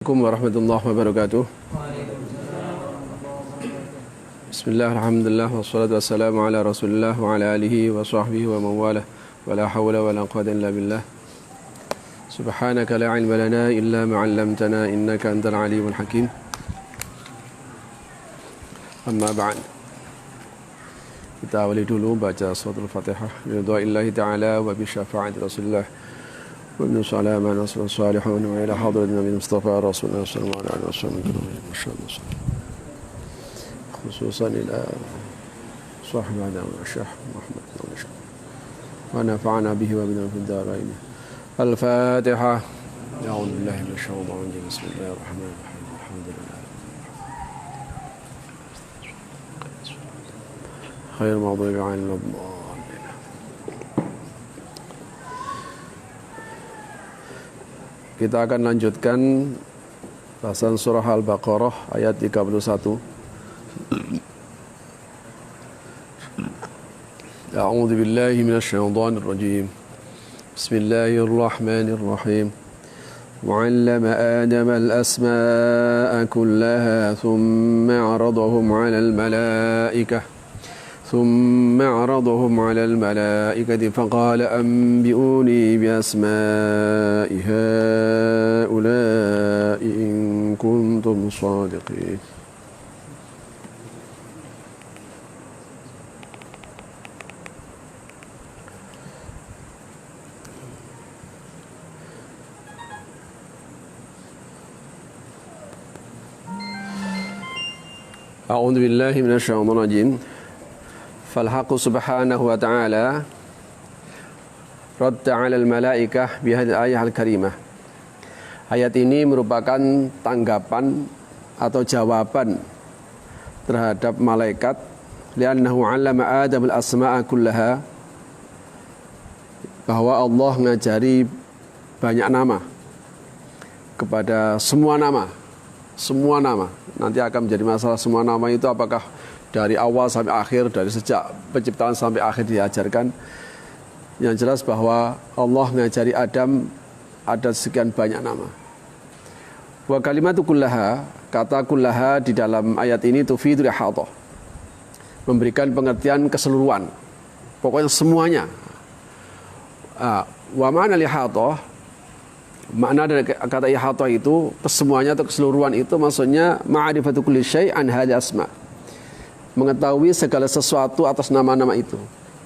Assalamualaikum warahmatullahi wabarakatuh. Bismillah, alhamdulillah, wassalatu wassalamu ala rasulillah wa ala alihi wa sahbihi wa mawalah wa la hawla wa la quwwata illa billah. Subhanaka la ilma lana illa ma 'allamtana innaka antal alimul hakim. Amma ba'd. Kita awali dulu baca suratul Fatihah. Ridwa'illahi ta'ala wa bi syafa'ati Rasulillah. Wa min salama nasrul salihun wa ila hadratin Nabi Mustafa Rasulullah sallallahu alaihi wasallam. Khususan ila sahbihi wa syekh Muhammad wa nafa'ana bihi wa bina fid darain. Al-Fatihah. A'udzu billahi minasy syaithanir rajim. Bismillahirrahmanirrahim. Alhamdulillah. Khair maghdubi 'alaihim waladdallin. Kita akan lanjutkan bahasan surah Al-Baqarah ayat 31. A'udzu billahi minasy syaithanir rajim. Bismillahirrahmanirrahim. وعلم آدم الأسماء كلها ثم عرضهم على الملائكة فقال أنبئوني بأسماء هؤلاء إن كنتم صادقين. أعوذ بالله من الشيطان الرجيم. فالحق سبحانه وتعالى رد على الملائكة بهذه الآية الكريمة. Ayat ini merupakan tanggapan atau jawaban terhadap malaikat. Li'annahu 'allama Adam al-asma'a kullaha, bahwa Allah ngajari banyak nama kepada semua nama. Semua nama. Nanti akan menjadi masalah semua nama itu apakah dari awal sampai akhir, dari sejak penciptaan sampai akhir diajarkan. Yang jelas bahwa Allah ngajari Adam ada sekian banyak nama. Wa kalimatu kullaha, kata kullaha di dalam ayat ini tufidul ihatah, memberikan pengertian keseluruhan. Pokoknya semuanya. Wa ma'na ihatah, makna dari kata ihatah itu kesemuanya atau keseluruhan itu maksudnya ma'rifatu kulli syai' an hadhihi asma', mengetahui segala sesuatu atas nama-nama itu.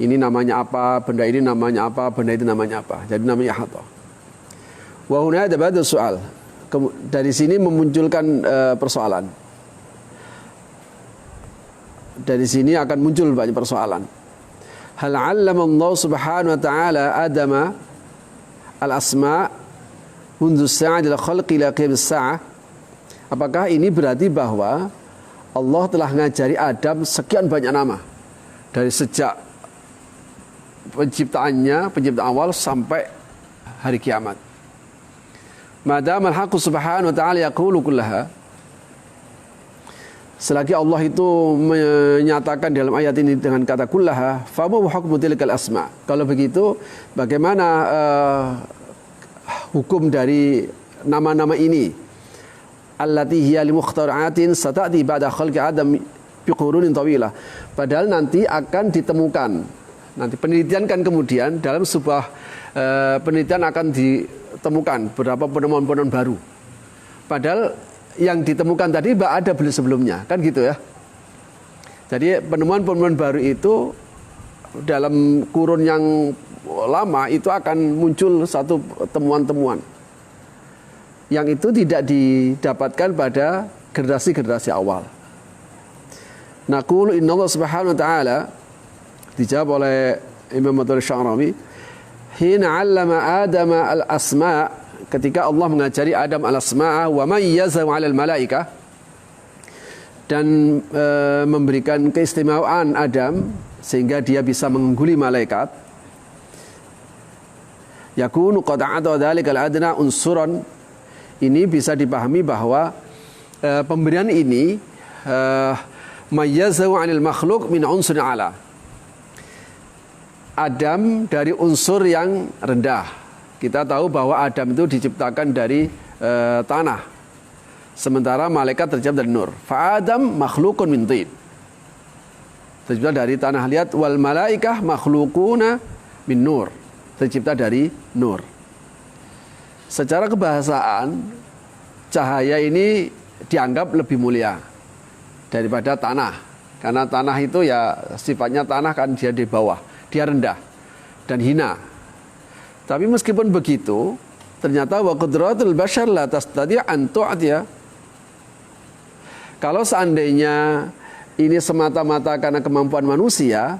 Ini namanya apa, benda ini namanya apa, benda itu namanya apa. Jadi namanya ihatah. Wa huna ada ba'du soal. Dari sini memunculkan persoalan. Dari sini akan muncul banyak persoalan. Hal 'allama Allah Subhanahu wa ta'ala Adama al-asma' mundu sa'adil khalqi ila qiyamis sa'ah. Apakah ini berarti bahwa Allah telah ngajari Adam sekian banyak nama dari sejak penciptaan awal sampai hari kiamat? Madam al-haqqu subhanahu wa ta'ala yaqulu kullaha, selagi Allah itu menyatakan dalam ayat ini dengan kata kullaha, fa ma hukmu tilkal asma. Kalau begitu bagaimana hukum dari nama-nama ini? Allati hiya li mukhtara'atin sata'ti ba'da khalqi Adam bi qurunin tawilah. Padahal nanti akan ditemukan, nanti penelitian kan kemudian dalam sebuah penelitian akan ditemukan beberapa penemuan-penemuan baru. Padahal yang ditemukan tadi ada sebelumnya, kan gitu ya. Jadi penemuan-penemuan baru itu dalam kurun yang lama itu akan muncul satu temuan-temuan yang itu tidak didapatkan pada generasi-generasi awal. Naqulu innallaha subhanahu wa ta'ala, dijawab oleh Imam Al-Sya'rawi, hina 'allama Adam al-asma', ketika Allah mengajari Adam al-asma' wa mayyazahu 'alal malaikah, dan memberikan keistimewaan Adam sehingga dia bisa mengungguli malaikat. Yakunu qad 'ada dzalikal adna unsuran, ini bisa dipahami bahwa pemberian ini mayyazahu 'anil makhluk min unsur ala, Adam dari unsur yang rendah. Kita tahu bahwa Adam itu diciptakan dari tanah. Sementara malaikat tercipta dari nur. Fa Adam makhlukun min tin. Tercipta dari tanah liat. Wal malaikah makhlukuna min nur. Tercipta dari nur. Secara kebahasaan, cahaya ini dianggap lebih mulia daripada tanah. Karena tanah itu ya sifatnya tanah kan dia di bawah. Dia rendah dan hina. Tapi meskipun begitu, ternyata wa qudratul bashar la tastati' an tu'tiya. Kalau seandainya ini semata-mata karena kemampuan manusia,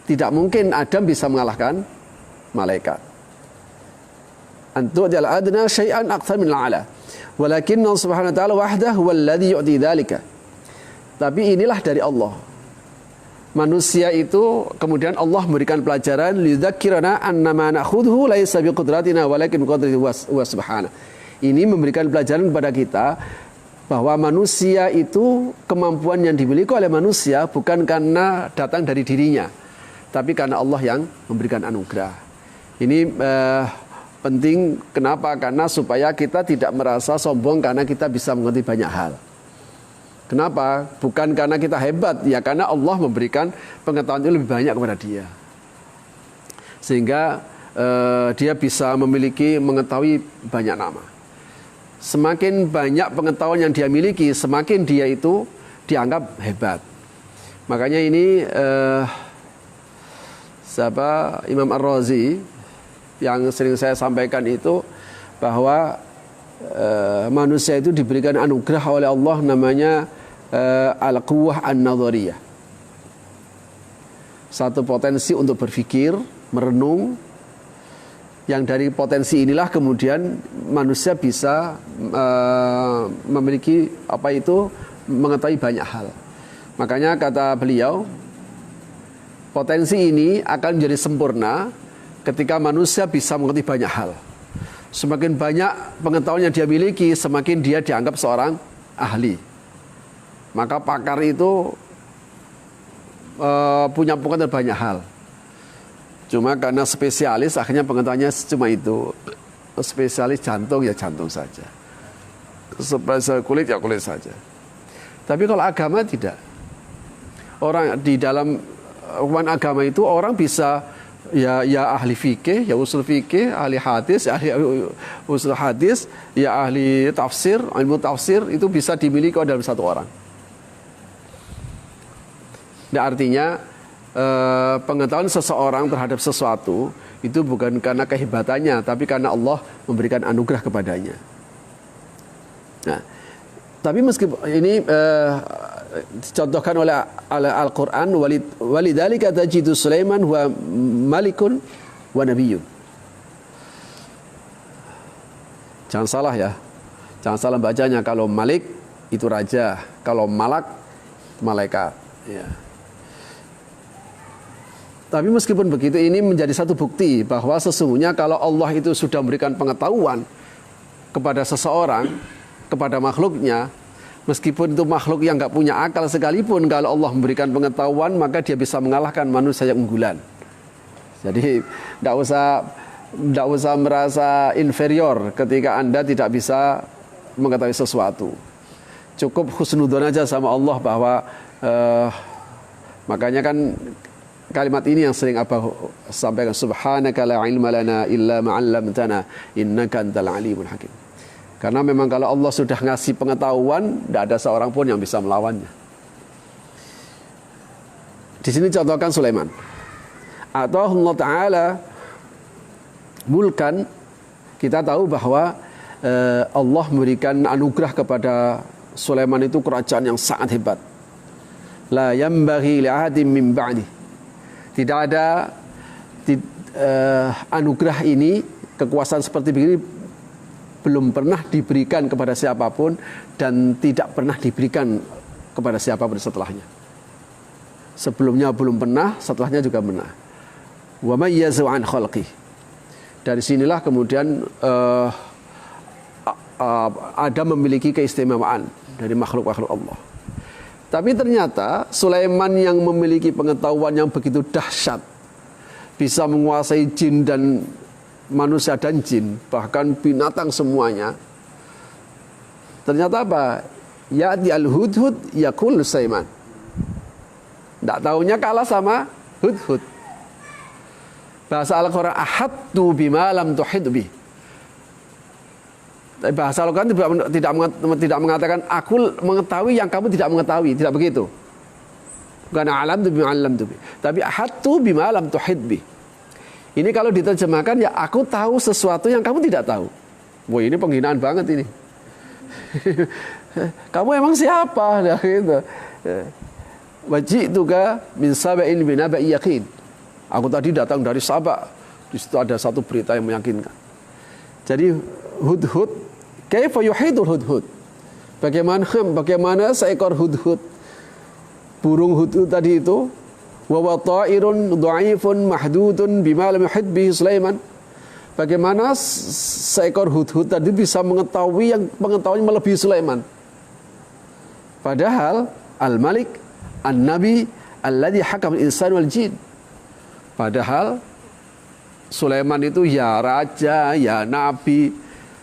tidak mungkin Adam bisa mengalahkan malaikat. Antu jal adna syai'an akthar min al-'ala. Walakin Allah Subhanahu wa taala wahdahu alladhi yu'ti dzalika. Tapi inilah dari Allah. Manusia itu kemudian Allah memberikan pelajaran lidzakirana annama na'khudhu laisa biqudratina walakin biqadri wa subhanahu. Ini memberikan pelajaran kepada kita bahwa manusia itu kemampuan yang dimiliki oleh manusia bukan karena datang dari dirinya, tapi karena Allah yang memberikan anugerah. Ini penting. Kenapa? Karena supaya kita tidak merasa sombong karena kita bisa mengerti banyak hal. Kenapa? Bukan karena kita hebat, ya karena Allah memberikan pengetahuan itu lebih banyak kepada dia. Sehingga dia bisa mengetahui banyak nama. Semakin banyak pengetahuan yang dia miliki, semakin dia itu dianggap hebat. Makanya ini Imam Ar-Razi yang sering saya sampaikan itu bahwa manusia itu diberikan anugerah oleh Allah namanya al-quwwah an-nadhariyah. Satu potensi untuk berpikir, merenung. Yang dari potensi inilah kemudian manusia bisa memiliki mengetahui banyak hal. Makanya kata beliau, potensi ini akan menjadi sempurna ketika manusia bisa mengerti banyak hal. Semakin banyak pengetahuan yang dia miliki, semakin dia dianggap seorang ahli. Maka pakar itu punya pengetahuan banyak hal. Cuma karena spesialis, akhirnya pengetahuannya cuma itu. Spesialis jantung, ya jantung saja. Spesialis kulit, ya kulit saja. Tapi kalau agama tidak. Orang di dalam hukuman agama itu orang bisa ya ahli fikih, ya usul fikih, ahli hadis, ya ahli usul hadis, ya ahli tafsir, ilmu tafsir itu bisa dimiliki oleh dalam satu orang. Nah, artinya pengetahuan seseorang terhadap sesuatu itu bukan karena kehebatannya, tapi karena Allah memberikan anugerah kepadanya. Nah, tapi meskipun ini dicontohkan oleh Al-Quran, walidzalika tajidu Sulaiman huwa malikun wa nabiyyun. Jangan salah ya, jangan salah bacanya. Kalau malik itu raja, kalau malak malaikat. Ya. Tapi meskipun begitu, ini menjadi satu bukti bahwa sesungguhnya kalau Allah itu sudah memberikan pengetahuan kepada seseorang, kepada makhluknya, meskipun itu makhluk yang nggak punya akal sekalipun, kalau Allah memberikan pengetahuan, maka dia bisa mengalahkan manusia yang unggulan. Jadi nggak usah merasa inferior ketika Anda tidak bisa mengetahui sesuatu. Cukup husnudzon aja sama Allah bahwa makanya kan kalimat ini yang sering sampaikan, subhanaka la ilma lana illa ma 'allamtana innaka antal alimul hakim. Karena memang kalau Allah sudah ngasih pengetahuan, tidak ada seorang pun yang bisa melawannya. Di sini contohkan Sulaiman. Atau Allah Ta'ala mulkan, kita tahu bahwa Allah memberikan anugerah kepada Sulaiman itu kerajaan yang sangat hebat. La yambaghi li'ahadin min ba'di. Tidak ada anugerah ini, kekuasaan seperti begini belum pernah diberikan kepada siapapun dan tidak pernah diberikan kepada siapapun setelahnya. Sebelumnya belum pernah, setelahnya juga pernah. Wa may yazu an khalqi. Dari sinilah kemudian Adam memiliki keistimewaan dari makhluk-makhluk Allah. Tapi ternyata Sulaiman yang memiliki pengetahuan yang begitu dahsyat, bisa menguasai jin dan manusia dan jin, bahkan binatang semuanya, Ternyata apa? Ya'ti al-hudhud yakul Sulaiman. Tidak tahunya kalah sama hudhud. Bahasa Al-Quran ahadtu bima lam tuhid bih. Bahasa Al-Quran tidak mengatakan aku mengetahui yang kamu tidak mengetahui, tidak begitu. Bukan alam tu bima alam tu bih. Tapi ahadtu bima lam tuhid bih. Ini kalau diterjemahkan ya aku tahu sesuatu yang kamu tidak tahu. Wah, ini penghinaan banget ini. Kamu emang siapa? Nah, gitu. Waji'tuka min saba'in binaba'i yaqin. Aku tadi datang dari Sabak. Di situ ada satu berita yang meyakinkan. Jadi hudhud, kaifa yuhidul hudhud? Bagaimana seekor hudhud? Burung hudhud tadi itu, wa ta'irun dha'ifun mahdudun bima lam yuhid bihi Sulaiman. Bagaimana seekor hudhud tadi bisa mengetahui yang pengetahuannya melebihi Sulaiman? Padahal al-Malik, an-Nabi, alladhi hakam al-insan wal jin. Padahal Sulaiman itu ya raja, ya nabi,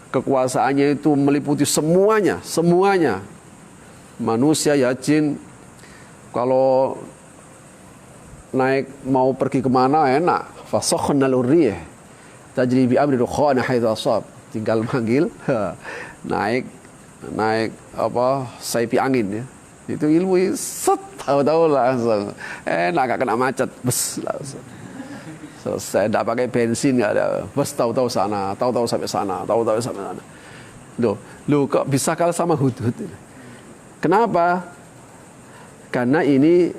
kekuasaannya itu meliputi semuanya. Manusia, ya jin. Kalau naik mau pergi kemana enak. Fasakhna al-riyah tajri bi amri rukhana haitsu asab. Tinggal manggil, naik saipi angin ya. Itu ilmu set tahu langsung. Enak, gak kena macet, bes langsung. Selesai, tidak pakai bensin, nggak ada. Bes tahu sana, tahu sampai sana, tahu sampai sana. Loh, kok bisa kalah sama hudhud? Kenapa? Karena ini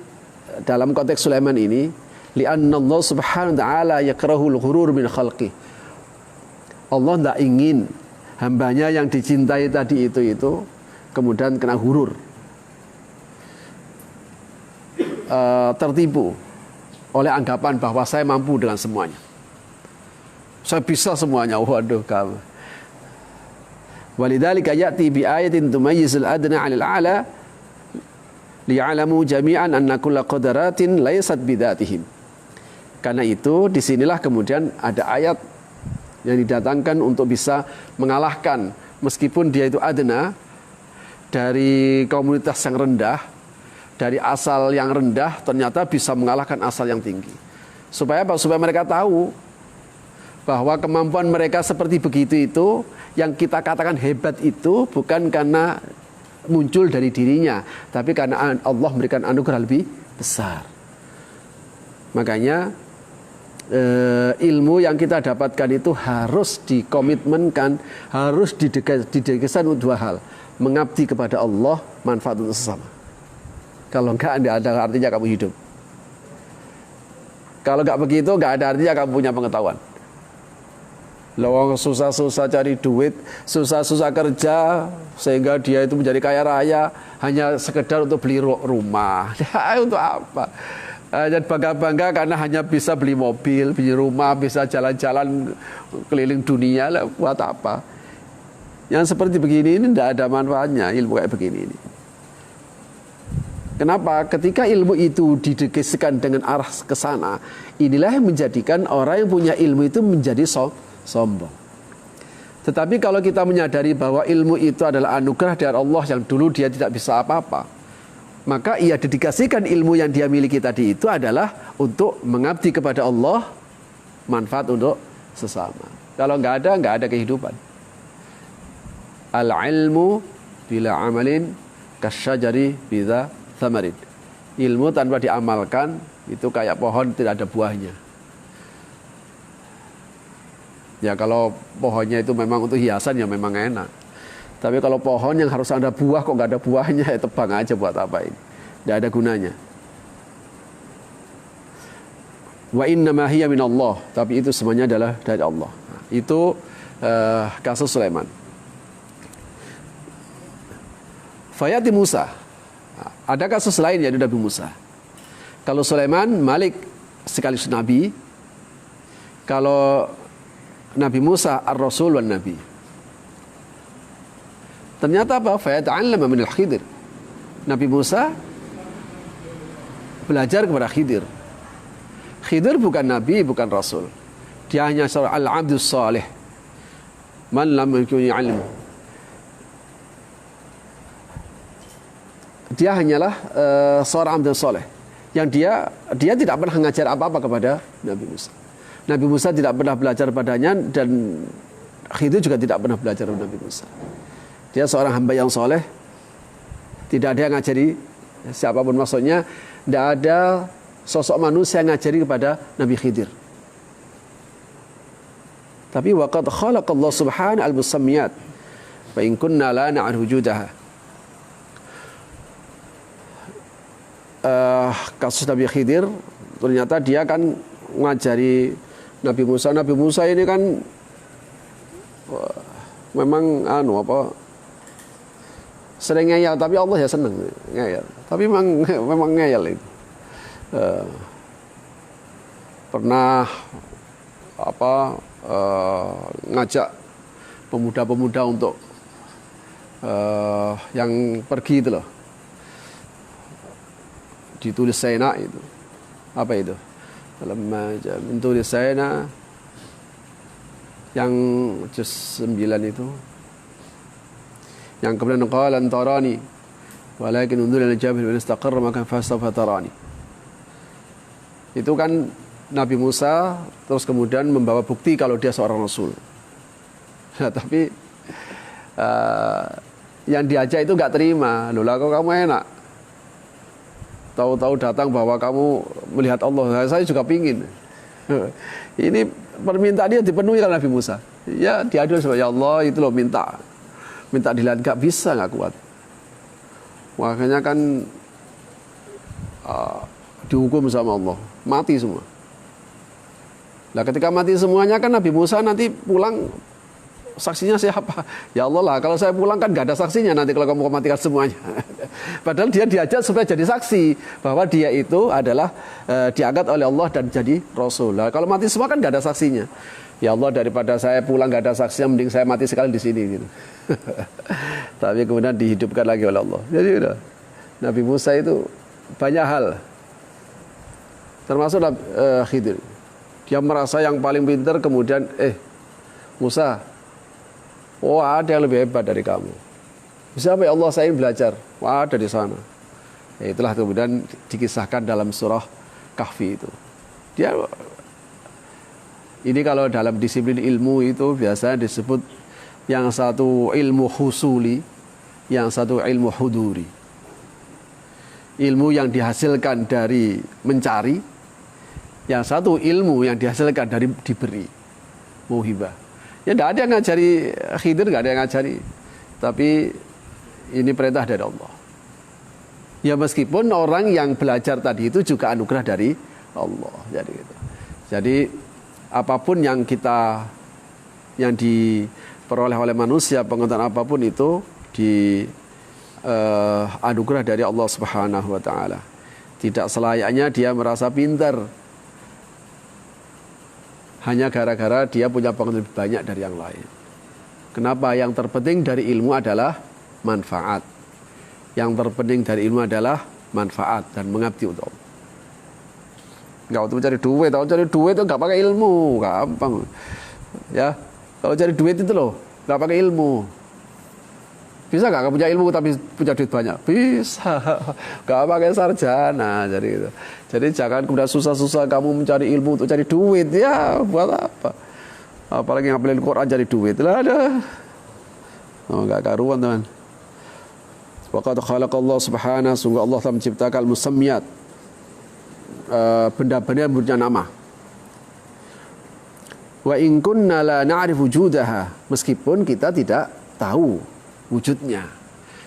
dalam konteks Sulaiman ini, li'anna Allah subhanahu wa ta'ala yakrahul ghurur min khalqi. Allah tidak ingin hambanya yang dicintai tadi itu kemudian kena hurur, tertipu oleh anggapan bahwa saya mampu dengan semuanya, saya bisa semuanya. Waduh, kamu. Walidzalika ya'ti bi ayatin tumayyizul adna 'anil a'la liya'lamu jami'an anna kulla qadaratin laysat bidzatihim. Karena itu disinilah kemudian ada ayat yang didatangkan untuk bisa mengalahkan, meskipun dia itu adna, dari komunitas yang rendah, dari asal yang rendah, ternyata bisa mengalahkan asal yang tinggi. Supaya apa? Supaya mereka tahu bahwa kemampuan mereka seperti begitu itu, yang kita katakan hebat itu bukan karena muncul dari dirinya, tapi karena Allah memberikan anugerah lebih besar. Makanya ilmu yang kita dapatkan itu harus dikomitmenkan, harus didedikasikan untuk dua hal: mengabdi kepada Allah, manfaat untuk sesama. Kalau enggak, ada artinya kamu hidup. Kalau enggak begitu, enggak ada artinya kamu punya pengetahuan. Lawang susah-susah cari duit, susah-susah kerja, sehingga dia itu menjadi kaya raya hanya sekedar untuk beli rumah. Untuk apa? Dan bangga-bangga karena hanya bisa beli mobil, beli rumah, bisa jalan-jalan keliling dunia. Buat apa? Yang seperti begini ini tidak ada manfaatnya, ilmu kayak begini ini. Kenapa? Ketika ilmu itu didedikasikan dengan arah ke sana, inilah yang menjadikan orang yang punya ilmu itu menjadi sombong. Tetapi kalau kita menyadari bahwa ilmu itu adalah anugerah dari Allah yang dulu dia tidak bisa apa-apa, maka ia dedikasikan ilmu yang dia miliki tadi itu adalah untuk mengabdi kepada Allah, manfaat untuk sesama. Kalau nggak ada kehidupan. Al-ilmu bila amalin kasyajari bila thamarin. Ilmu tanpa diamalkan itu kayak pohon tidak ada buahnya. Ya kalau pohonnya itu memang untuk hiasan ya memang enak. Tapi kalau pohon yang harus ada buah kok nggak ada buahnya, ya tebang aja, buat apa ini? Tidak ada gunanya. Wa innama hiya minallah, tapi itu semuanya adalah dari Allah. Nah, itu kasus Sulaiman. Fayati Musa. Nah, ada kasus lain yaitu Nabi Musa. Kalau Sulaiman Malik sekaligus Nabi. Kalau Nabi Musa ar-Rasul wan Nabi. Ternyata apa? Fayata'allama min al-Khidir. Nabi Musa belajar kepada Khidir. Khidir bukan Nabi, bukan Rasul. Dia hanya seorang al-abdus salih. Man lam yakun ilmu. dia hanyalah seorang abdul soleh yang dia tidak pernah mengajar apa-apa kepada Nabi Musa. Nabi Musa tidak pernah belajar padanya dan Khidir juga tidak pernah belajar kepada Nabi Musa. Dia seorang hamba yang soleh, tidak ada yang ngajari siapapun, maksudnya tidak ada sosok manusia yang ngajari kepada Nabi Khidir. Tapi waqad khalaqallahu subhanahu al-musammiyat fa in kunna la na'rifu wujudaha. Kasus Nabi Khidir, ternyata dia kan ngajari Nabi Musa. Nabi Musa ini kan memang sering ngeyel, tapi Allah ya seneng ngeyel. Tapi memang ngeyel itu. Pernah ngajak pemuda-pemuda untuk yang pergi itu loh, ditulis Saina itu apa itu dalam tulis Saina yang juz 9 itu, yang kemudian qala antarani walakin unzur ila jabal wa istaqarra makan fasawfa tarani. Itu kan Nabi Musa terus kemudian membawa bukti kalau dia seorang rasul. Nah, tapi yang diajak itu nggak terima. Loh, lah kok kamu enak tahu-tahu datang bahwa kamu melihat Allah. Saya juga pingin. Ini permintaan dia dipenuhi oleh Nabi Musa. Ya diadu sebagai Allah itu loh, minta dilihat, nggak bisa, nggak kuat. Makanya kan dihukum sama Allah, mati semua. Nah ketika mati semuanya kan Nabi Musa nanti pulang, saksinya siapa? Ya Allah lah, kalau saya pulang kan nggak ada saksinya nanti kalau kamu matikan semuanya. Padahal dia diajak supaya jadi saksi bahwa dia itu adalah diangkat oleh Allah dan jadi Rasul. Nah, kalau mati semua kan nggak ada saksinya. Ya Allah, daripada saya pulang nggak ada saksinya, mending saya mati sekali di sini. Gitu. Tapi kemudian dihidupkan lagi oleh Allah. Jadi udah, Nabi Musa itu banyak hal, termasuk Khidir. Dia merasa yang paling pintar, kemudian Musa, ada yang lebih hebat dari kamu. Bisa apa ya Allah, saya ingin belajar. Ada di sana. Ya, itulah kemudian dikisahkan dalam surah Kahfi itu. Dia ini kalau dalam disiplin ilmu itu biasanya disebut yang satu ilmu husuli, yang satu ilmu huduri. Ilmu yang dihasilkan dari mencari, yang satu ilmu yang dihasilkan dari diberi, muhibah. Ya tidak ada yang ngajari Khidir, tidak ada yang ngajari. Tapi ini perintah dari Allah. Ya meskipun orang yang belajar tadi itu juga anugerah dari Allah. Jadi apapun yang diperoleh oleh manusia, pengetahuan apapun itu anugerah dari Allah Subhanahu wa taala. Tidak selayaknya dia merasa pintar hanya gara-gara dia punya pengetahuan lebih banyak dari yang lain. Kenapa? Yang terpenting dari ilmu adalah manfaat. Yang terpenting dari ilmu adalah manfaat dan mengabdi untuk Allah. Enggak untuk mencari duit. Kalau cari duit itu enggak pakai ilmu, gampang. Ya, kalau cari duit itu loh, enggak pakai ilmu. Bisa enggak kamu punya ilmu tapi punya duit banyak? Bisa. Enggak pakai sarjana, jadi gitu. Jadi jangan kemudian susah-susah kamu mencari ilmu untuk cari duit. Ya, buat apa? Apalagi ngapalin Quran cari duit. Lah ada. Oh, enggak karuan, teman. Waqad khalaqallahu subhanahu, sungguh Allah telah menciptakan musammiyat, benda-benda yang punya nama. Wa in kunna la na'rifu wujudaha, meskipun kita tidak tahu wujudnya.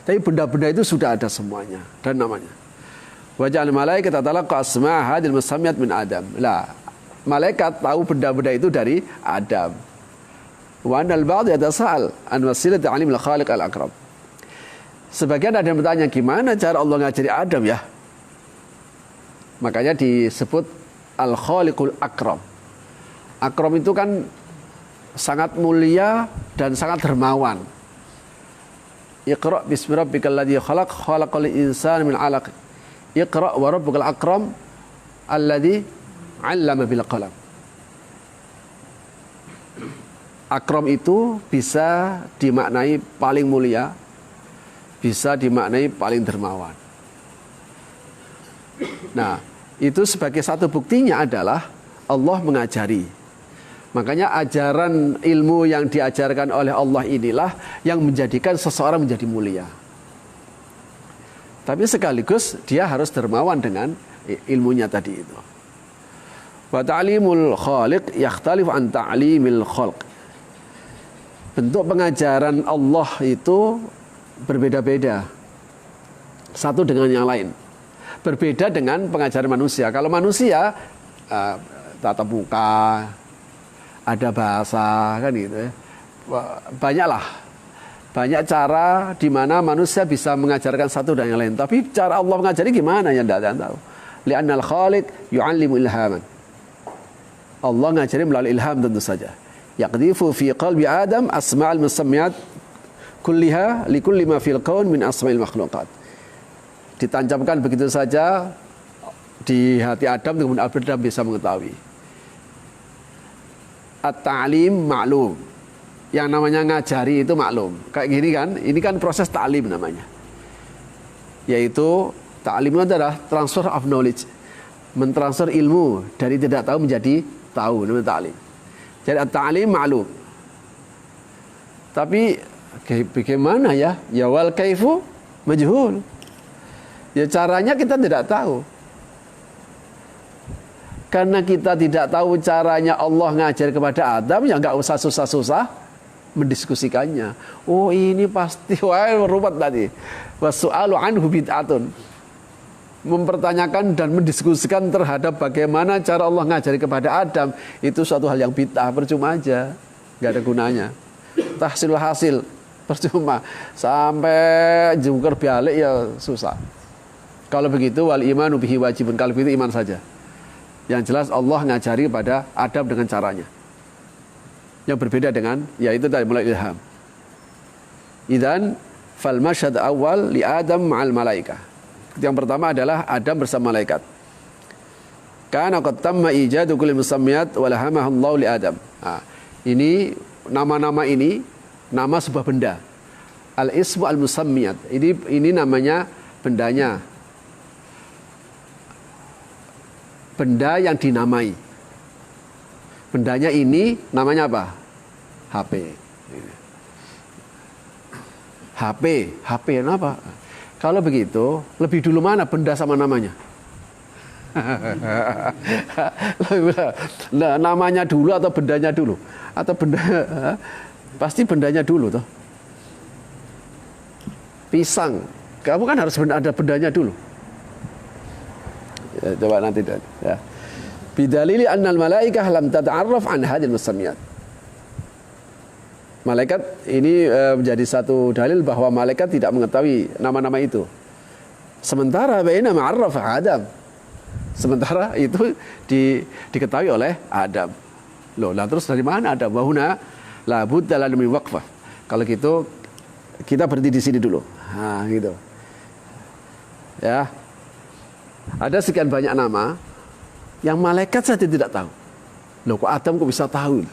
Tapi benda-benda itu sudah ada semuanya dan namanya. Wa ja'al malaikata talaqqa asma' hadhil musammiyat min Adam. Lah, malaikat tahu benda-benda itu dari Adam. Wa anal ba'd yatasa'al an wasilati 'alimil khaliq al-akram. Sebagian ada yang bertanya, gimana cara Allah ngajari Adam ya? Makanya disebut Al-Khaliqul Akram. Akram itu kan sangat mulia dan sangat dermawan. Iqra' bismi rabbikal ladzi khalaq, khalaqal insana min 'alaq. Iqra' wa rabbukal akram alladzi 'allama bil qalam. Akram itu bisa dimaknai paling mulia, bisa dimaknai paling dermawan. Nah, itu sebagai satu buktinya adalah Allah mengajari. Makanya ajaran ilmu yang diajarkan oleh Allah inilah yang menjadikan seseorang menjadi mulia. Tapi sekaligus dia harus dermawan dengan ilmunya tadi itu. Wa ta'limul khaliq yakhtalif an ta'limil khalq. Bentuk pengajaran Allah itu berbeda-beda satu dengan yang lain. Berbeda dengan pengajaran manusia. Kalau manusia tatap muka, ada bahasa, kan gitu ya. Banyak cara di mana manusia bisa mengajarkan satu dan yang lain. Tapi cara Allah mengajari gimana ya tidak tahu. Li'annal khaliq yu'allimu ilhaman. Allah ngajari melalui ilham tentu saja. Yaqdhifu fi qalbi Adam asma'al musammiyat kulliha likulli ma fil kaun min asma'il makhluqat. Ditancapkan begitu saja di hati Adam, kemudian Adam bisa mengetahui. At-ta'lim maklum. Yang namanya ngajari itu maklum. Kayak gini kan, ini kan proses ta'lim namanya. Yaitu ta'lim itu adalah transfer of knowledge. Mentransfer ilmu dari tidak tahu menjadi tahu, namanya ta'lim. Jadi at-ta'lim maklum. Tapi bagaimana ya? Ya wal kaifu majhul. Ya caranya kita tidak tahu. Karena kita tidak tahu caranya Allah ngajar kepada Adam, ya nggak usah susah-susah mendiskusikannya. Oh ini pasti wah ruwet tadi. Wasu'alu anhu bid'atun. Mempertanyakan dan mendiskusikan terhadap bagaimana cara Allah ngajari kepada Adam itu suatu hal yang bid'ah, percuma aja, nggak ada gunanya. Tahsil hasil percuma, sampai jungkir balik ya susah. Kalau begitu wal imanu bihi wajibun, kalau begitu iman saja. Yang jelas Allah ngajari pada Adam dengan caranya yang berbeda dengan, yaitu dari mulai ilham. Idzan fal masyhad awal li Adam ma'al malaikah. Yang pertama adalah Adam bersama malaikat. Kana qad tamma ijadu kulli musammiyat wa lahamaha Allah li Adam. Nah, ini nama-nama ini nama sebuah benda. Al-ismu al-musammiyat. Ini namanya bendanya. Benda yang dinamai. Bendanya ini namanya apa? HP. HP kenapa? Kalau begitu, lebih dulu mana benda sama namanya? Nah, namanya dulu atau bendanya dulu? Atau benda? Pasti bendanya dulu toh. Pisang, kamu kan harus ada bendanya dulu. Ya, coba nanti ya. Bidalili annal malaikah lam tata'arraf an hadhil musammiyat. Malaikat ini menjadi satu dalil bahwa malaikat tidak mengetahui nama-nama itu. Sementara baina ma'arraf Adam. Sementara itu diketahui oleh Adam. Loh, lah terus dari mana Adam? Wa huna la budda lana min waqfah. Kalau gitu kita berhenti di sini dulu. Nah, gitu. Ya. Ada sekian banyak nama yang malaikat saja tidak tahu. Loh, kok Adam kok bisa tahu?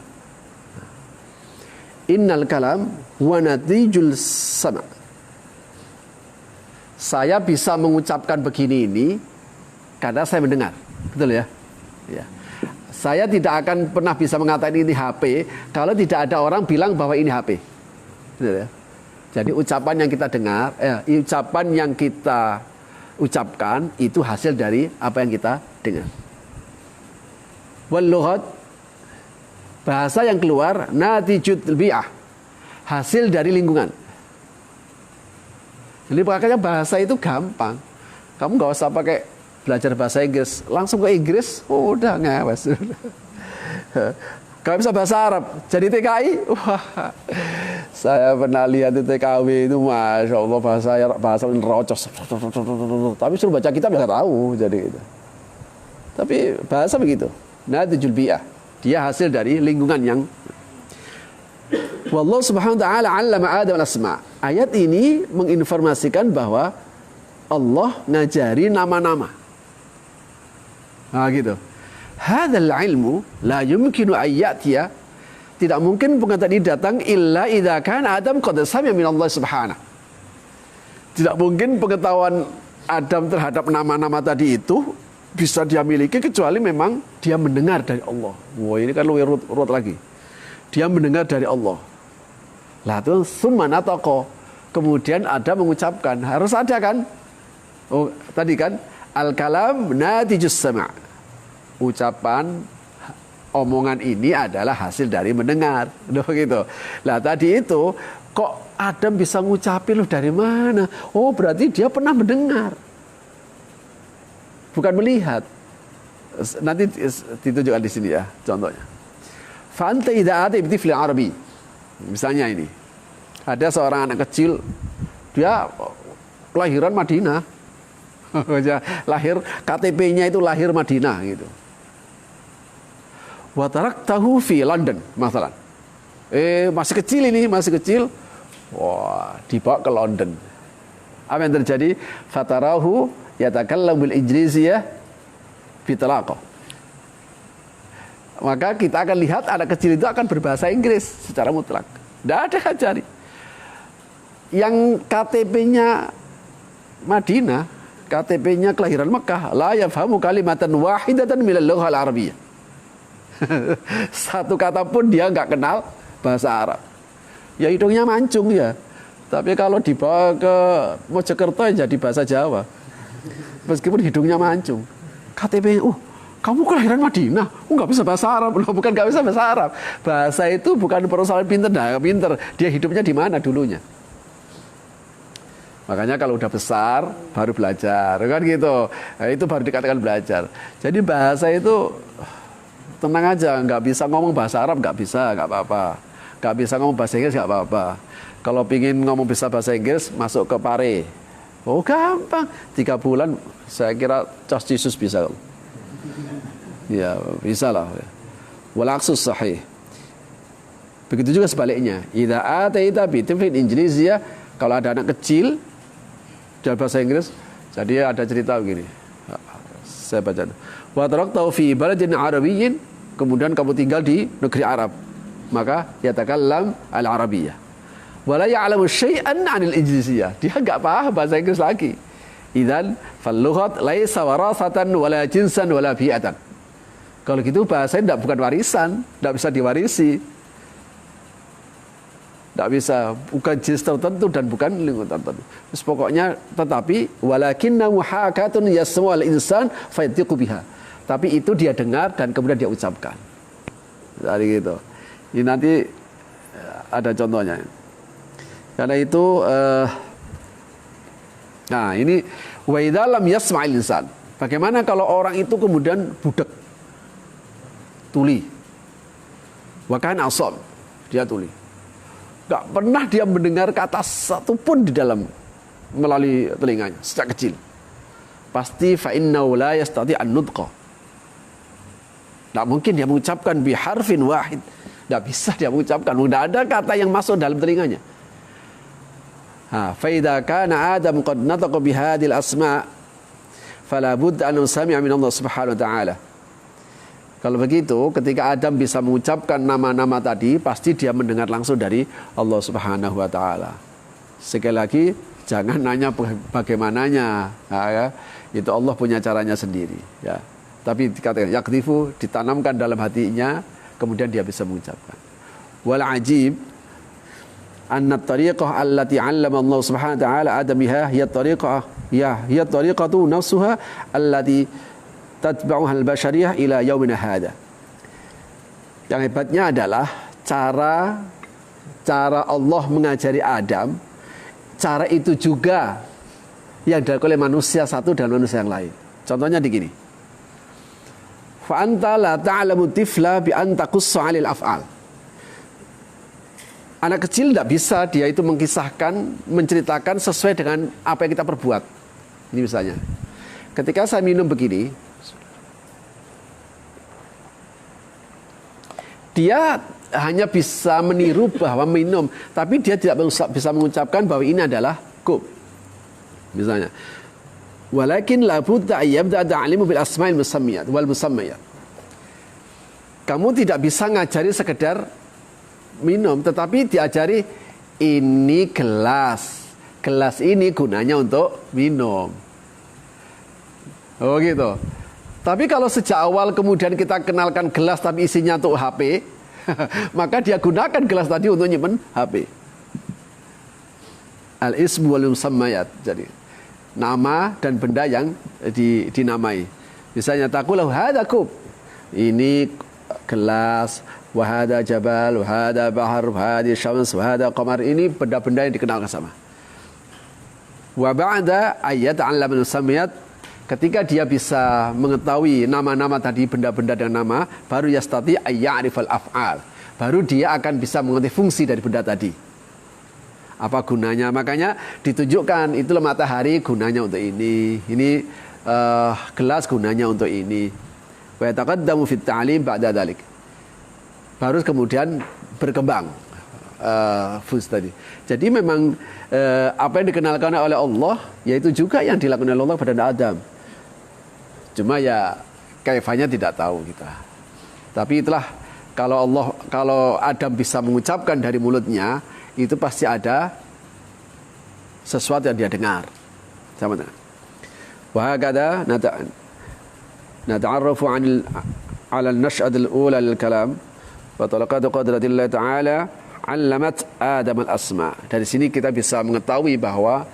Innal kalam huwa natijul sama'. Saya bisa mengucapkan begini ini karena saya mendengar. Betul ya? Ya. Saya tidak akan pernah bisa mengatakan ini HP kalau tidak ada orang bilang bahwa ini HP. Betul ya? Jadi ucapan yang kita dengar, ucapan yang kita ucapkan itu hasil dari apa yang kita dengar. Wal lughat, bahasa yang keluar natijut bi'ah, hasil dari lingkungan. Jadi makanya bahasa itu gampang. Kamu nggak usah pakai belajar bahasa Inggris, langsung ke Inggris, udah ngewes. Kalau bisa bahasa Arab, jadi TKI, wah, saya pernah lihat di TKW itu, masya Allah bahasa nerocos, tapi suruh baca kitab nggak tahu, jadi gitu. Tapi bahasa begitu, natijul bi'ah, dia hasil dari lingkungan yang. Wallahu subhanahu wa ta'ala 'allama Adam al-asma'. Ayat ini menginformasikan bahwa Allah ngajari nama-nama. Nah gitu. Hadzal ilmu la yumkinu ayyatiya, tidak mungkin pengetahuan ini datang illa idza kana Adam qad sami'a min Allah subhanahu. Tidak mungkin pengetahuan Adam terhadap nama-nama tadi itu bisa dia miliki kecuali memang dia mendengar dari Allah. Wah, ini kan lebih ruwet lagi. Dia mendengar dari Allah. Lah itu summa nataqa. Kemudian ada mengucapkan, harus ada kan? Oh, tadi kan al-kalam natijus sama'. Ucapan omongan ini adalah hasil dari mendengar. Gitu. Lah tadi itu kok Adam bisa ngucapin lu dari mana? Oh, berarti dia pernah mendengar. Bukan melihat. Nanti ditunjukkan di sini ya contohnya. Fa anta idza atayta tifl arabi. Misalnya ini. Ada seorang anak kecil, dia kelahiran Madinah. Lahir KTP-nya itu lahir Madinah gitu. Wa taraktahu fi London, masalah. Masih kecil ini, masih kecil. Wah, dibawa ke London. Apa yang terjadi? Fatarahu yatakallam bil ijliziyah fi talaqah. Maka kita akan lihat anak kecil itu akan berbahasa Inggris secara mutlak. Tidak ada cari. Yang KTP-nya Madinah, KTP-nya kelahiran Mekah, la yafhamu kalimatan wahidatan minal lughal arabiyyah. Satu kata pun dia nggak kenal bahasa Arab. Ya hidungnya mancung ya. Tapi kalau dibawa ke Mojokerto ya jadi bahasa Jawa. Meskipun hidungnya mancung. KTP, kamu kelahiran Madinah, nggak bisa bahasa Arab. Loh, bukan nggak bisa bahasa Arab. Bahasa itu bukan persoalan pinter, pinter. Dia hidupnya di mana dulunya. Makanya kalau udah besar baru belajar, kan gitu. Nah, itu baru dikatakan belajar. Jadi bahasa itu tenang aja, nggak bisa ngomong bahasa Arab nggak bisa, nggak apa-apa. Nggak bisa ngomong bahasa Inggris nggak apa-apa. Kalau pingin ngomong bisa bahasa Inggris masuk ke Pare. Oh gampang, 3 bulan saya kira Cos Jesus bisa. Ya bisa lah. Walaksus sahih. Begitu juga sebaliknya. Idza ataita bi tiflin injiliziyah, kalau ada anak kecil dalam bahasa Inggris, jadi ada cerita begini. Saya baca. Wa taraktahu fi baladin arabiyyin, kemudian kamu tinggal di negeri Arab, maka yatakallam al-arabiyyah. Wa la ya'lamu syai'an 'anil ijliziyah. Dia enggak paham bahasa Inggris lagi. Idzan fal lughat laisa warasatan wala jinsan wala bi'atan. Kalau gitu bahasa tidak bukan warisan, tidak bisa diwarisi. Tidak bisa, bukan jenis tertentu dan bukan lingkungan tertentu. Terus pokoknya, tetapi walakinna muhakatun yasmu al-insan fayatiqu biha. Tapi itu dia dengar dan kemudian dia ucapkan. Jadi gitu. Ini nanti ada contohnya. Karena itu nah ini wa idza lam yasma'il insan. Bagaimana kalau orang itu kemudian budak, tuli. Wa kana asam, dia tuli. Gak pernah dia mendengar kata satu pun di dalam melalui telinganya sejak kecil. Pasti fa innahu la yastati an-nutqa. Tidak mungkin dia mengucapkan biharfin wahid. Tidak bisa dia mengucapkan. Tidak ada kata yang masuk dalam telinganya. Fa idza kana Adam qad nataqa bihadhil asma' fala budda an sami'a min Allah Subhanahu wa ta'ala. Kalau begitu, ketika Adam bisa mengucapkan nama-nama tadi, pasti dia mendengar langsung dari Allah Subhanahu wa ta'ala. Sekali lagi, jangan nanya bagaimananya. Ya. Itu Allah punya caranya sendiri. Ya. Tapi dikatakan, yakdifu, ditanamkan dalam hatinya, kemudian dia bisa mengucapkan. Wal ajib, anna tariqah allati 'allama Allah Subhanahu wa ta'ala Adam biha hiya tariqatu nafsuha allati tatba'uha al-bashariyah ila yaumina hadha. Yang hebatnya adalah cara Allah mengajari Adam, cara itu juga yang dilakukan oleh manusia satu dan manusia yang lain. Contohnya begini. Fa anta la ta'lamu tifla bi an taqussu 'alil af'al. Anak kecil tidak bisa dia itu mengisahkan, menceritakan sesuai dengan apa yang kita perbuat. Ini misalnya. Ketika saya minum begini, dia hanya bisa meniru bahwa minum, tapi dia tidak bisa mengucapkan bahwa ini adalah kub. Misalnya, walakin la budda yabda ta'limu bil asma'il musammiyat wal musammiyat. Kamu tidak bisa ngajari sekedar minum, tetapi diajari ini gelas. Gelas ini gunanya untuk minum. Oh gitu. Tapi kalau sejak awal kemudian kita kenalkan gelas tapi isinya untuk HP, maka dia gunakan gelas tadi untuk nyimpen HP. Al-ismu wal musammayat. Jadi nama dan benda yang dinamai. Misalnya taqulahu hadza kub. Ini gelas, wa hadza jabal, wa hadza bahar, wa hadhihi syams, wa hadza qamar. Ini benda-benda yang dikenalkan sama. Wa ba'da ayat 'allama al-musammayat, ketika dia bisa mengetahui nama-nama tadi, benda-benda dan nama, baru yastati ayya'rifal af'al. Baru dia akan bisa mengerti fungsi dari benda tadi. Apa gunanya? Makanya ditunjukkan, itulah matahari gunanya untuk ini gelas gunanya untuk ini. Wa yataqaddamu fit ta'lim ba'da dzalik. Baru kemudian berkembang fungsi tadi. Jadi memang apa yang dikenalkan oleh Allah, yaitu juga yang dilakukan oleh Allah pada Adam. Cuma ya kaifanya tidak tahu kita. Tapi itulah kalau Adam bisa mengucapkan dari mulutnya, itu pasti ada sesuatu yang dia dengar. Sama dengan. Wa hakada nata'arrafu 'ala an-nash'at al-ula lil-kalam wa talaqat qadratillah ta'ala 'allamat Adam al-asma. Dari sini kita bisa mengetahui bahwa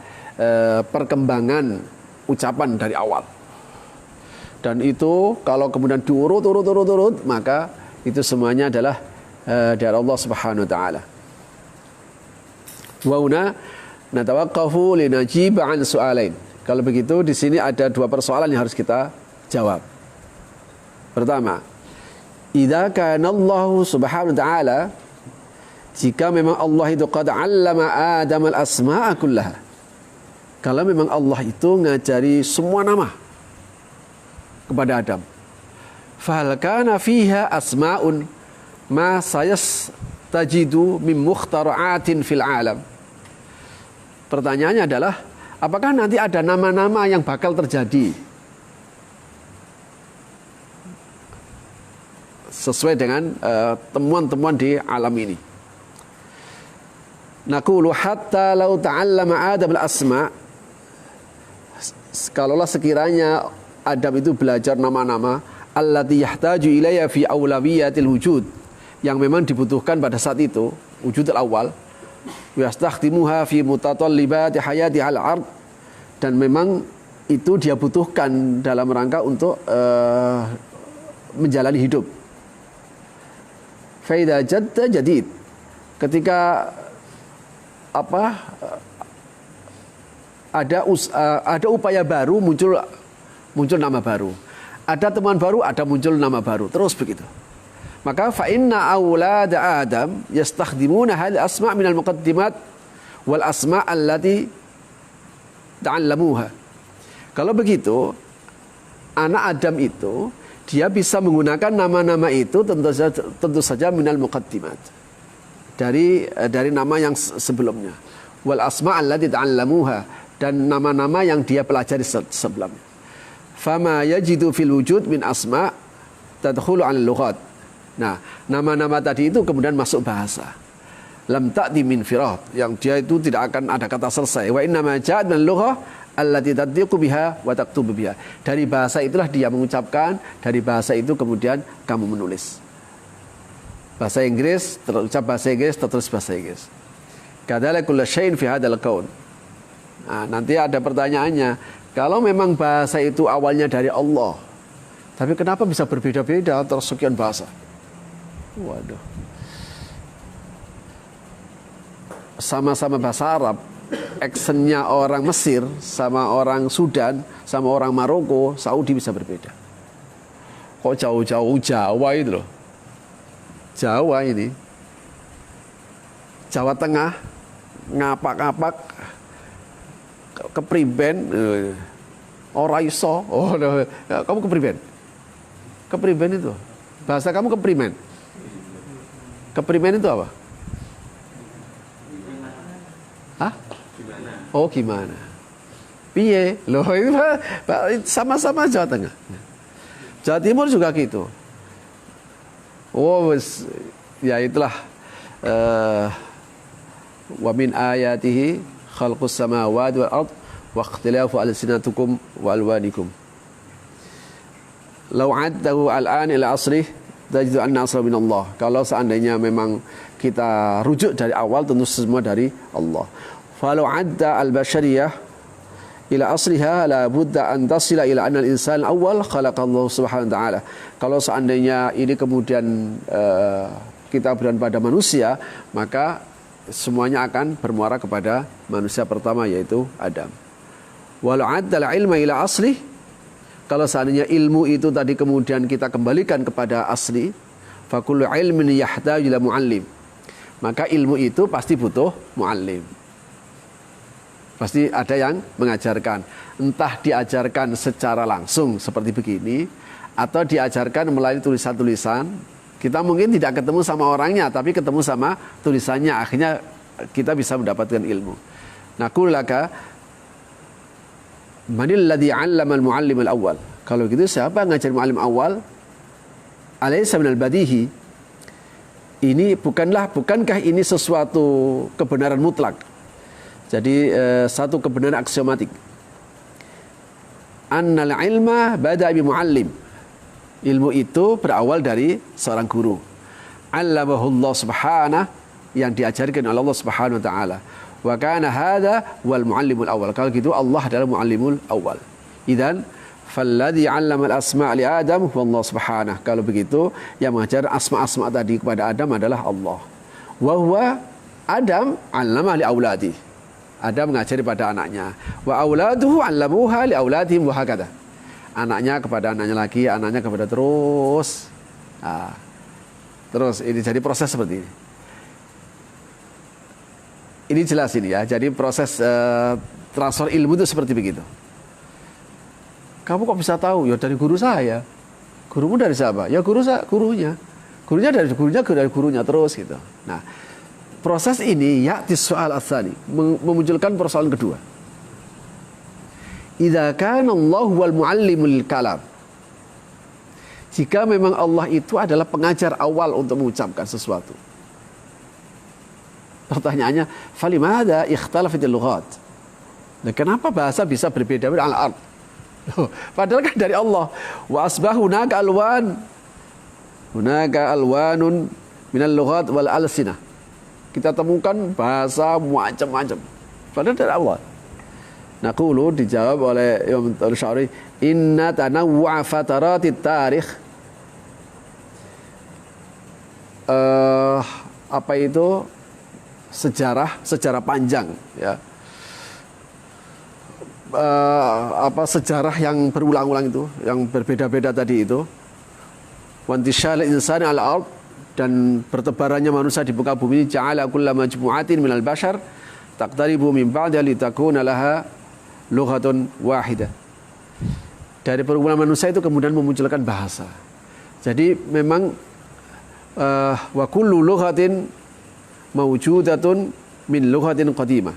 perkembangan ucapan dari awal. Dan itu kalau kemudian diurut, maka itu semuanya adalah dari Allah Subhanahu wa taala. Wa huna natawaqqafu linajib 'an su'alain. Kalau begitu di sini ada dua persoalan yang harus kita jawab. Pertama, idza kana Allah Subhanahu wa taala, jika memang Allah itu qad 'allama Adam al-asma'a kullaha. Kalau memang Allah itu ngajari semua nama kepada Adam. Fahal kana fiha asma'un ma sayastajidu min mukhtara'atin fil alam. Pertanyaannya adalah, apakah nanti ada nama-nama yang bakal terjadi sesuai dengan temuan-temuan di alam ini? Naqulu hatta law ta'allama Adam al-asma', kalaulah sekiranya Adam itu belajar nama-nama allati yahtaju ilayya fi awlawiyatil wujud, yang memang dibutuhkan pada saat itu, wujud al-awwal, yastakhdimuha fi mutatallibati hayati al-ard, dan memang itu dia butuhkan dalam rangka untuk menjalani hidup. Fa idza jadda jadid, ketika ada upaya baru, muncul nama baru. Ada teman baru, ada muncul nama baru. Terus begitu. Maka fa inna aulad Adam yastakhdimuna hal asma' min al-muqaddimat wal asma' allati ta'allamuha. Kalau begitu, anak Adam itu dia bisa menggunakan nama-nama itu tentu saja min al-muqaddimat. Dari nama yang sebelumnya. Wal asma' allati ta'allamuha, dan nama-nama yang dia pelajari sebelumnya. Fama yajidu fil wujud min asma' tadkhulu 'ala al-lughat. Nah, nama-nama tadi itu kemudian masuk bahasa. Lam ta'ti min firad, yang dia itu tidak akan ada kata selesai. Wa inna ma ja'at min lughah allati tadhiqu biha wa taktubu biha. Dari bahasa itulah dia mengucapkan, dari bahasa itu kemudian kamu menulis. Bahasa Inggris, terucap bahasa Inggris, tertulis bahasa Inggris. Kadzalika kullu syai'in fi hadzal qaul. Nah, nanti ada pertanyaannya, kalau memang bahasa itu awalnya dari Allah, tapi kenapa bisa berbeda-beda antara sekian bahasa? Waduh. Sama-sama bahasa Arab, aksennya orang Mesir sama orang Sudan sama orang Maroko, Saudi bisa berbeda. Kok jauh-jauh Jawa itu loh. Jawa ini, Jawa Tengah, ngapak-ngapak, kepriben, ora iso. Oh, kamu kepriben? Kepriben itu, bahasa kamu keprimen. Keprimen itu apa? Hah? Oh, gimana? Piye? Loh, itu sama-sama Jawa Tengah. Jawa Timur juga gitu. Oh, ya itulah. Wa min ayatihi khalqus samawati wal ard wa ikhtilafu alsinatikum wa alwanikum. Lau addahu al-an ila asrih tajidu anna asra min Allah. Kalau seandainya memang kita rujuk dari awal, tentu semua dari Allah. Falau adda al-bashariyah ila asriha la budda an tasila ila anna al-insan awal khalaqallahu subhanahu wa ta'ala. Kalau seandainya ini kemudian kita berada pada manusia, maka semuanya akan bermuara kepada manusia pertama, yaitu Adam. Walau adda al-ilma ila aslih, kalau seandainya ilmu itu tadi kemudian kita kembalikan kepada asli, fa kullu ilmin yahtaju ila muallim, maka ilmu itu pasti butuh muallim. Pasti ada yang mengajarkan. Entah diajarkan secara langsung seperti begini, atau diajarkan melalui tulisan-tulisan. Kita mungkin tidak ketemu sama orangnya, tapi ketemu sama tulisannya. Akhirnya kita bisa mendapatkan ilmu. Naqulu laka, manil ladzi 'allama al-muallim al-awwal. Kalau gitu siapa yang ngajar muallim awal? Alaysa minal badihi. Bukankah ini sesuatu kebenaran mutlak? Jadi satu kebenaran aksiomatik. Annal ilma bada'a bi muallim. Ilmu itu berawal dari seorang guru. 'Allamahullah subhanahu, yang diajarkan oleh Allah Subhanahu wa taala. Wa kana hadza wal muallimul awal. Kalau gitu Allah adalah muallimul awal. Idzan falladzi 'allama al-asma' li Adam huwa Allah Subhanahu. Kalau begitu yang mengajar asma-asma tadi kepada Adam adalah Allah. Wa huwa Adam 'allama li auladi. Adam mengajari pada anaknya. Wa auladuhu 'allamuha li auladihim wa hakadha. Anaknya kepada anaknya lagi, anaknya kepada terus. Terus ini jadi proses seperti ini. Ini jelas ini ya. Jadi proses transfer ilmu itu seperti begitu. Kamu kok bisa tahu? Ya dari guru saya. Gurumu dari siapa? Ya gurunya. Gurunya dari gurunya terus gitu. Nah, proses ini ya'ti soal asani, memunculkan persoalan kedua. Idza kana Allah wal muallimul kalam. Jika memang Allah itu adalah pengajar awal untuk mengucapkan sesuatu. Pertanyaannya, falimada ikhtalafatil lughat? Nah, kenapa bahasa bisa berbeda-beda al-ard? Padahal kan dari Allah. Wa asbahu hunaka alwanun minal lughat wal alsinah. Kita temukan bahasa macam-macam. Padahal dari Allah. Naqulu, dijawab oleh Imam Al-Sya'ri, inna tanawwu'a fataratit tarikh. Apa itu? Sejarah panjang, ya. Sejarah yang berulang-ulang itu, yang berbeda-beda tadi itu. Wantishal insani al-ard, dan bertebarannya manusia di muka bumi, ja'ala kulla majmu'atin minal bashar taqtaribu min ba'da li takuna laha lughatun wahidah. Dari perkumpulan manusia itu kemudian memunculkan bahasa. Jadi memang wa kullu lughatin mawjudatun min lughatin qadimah.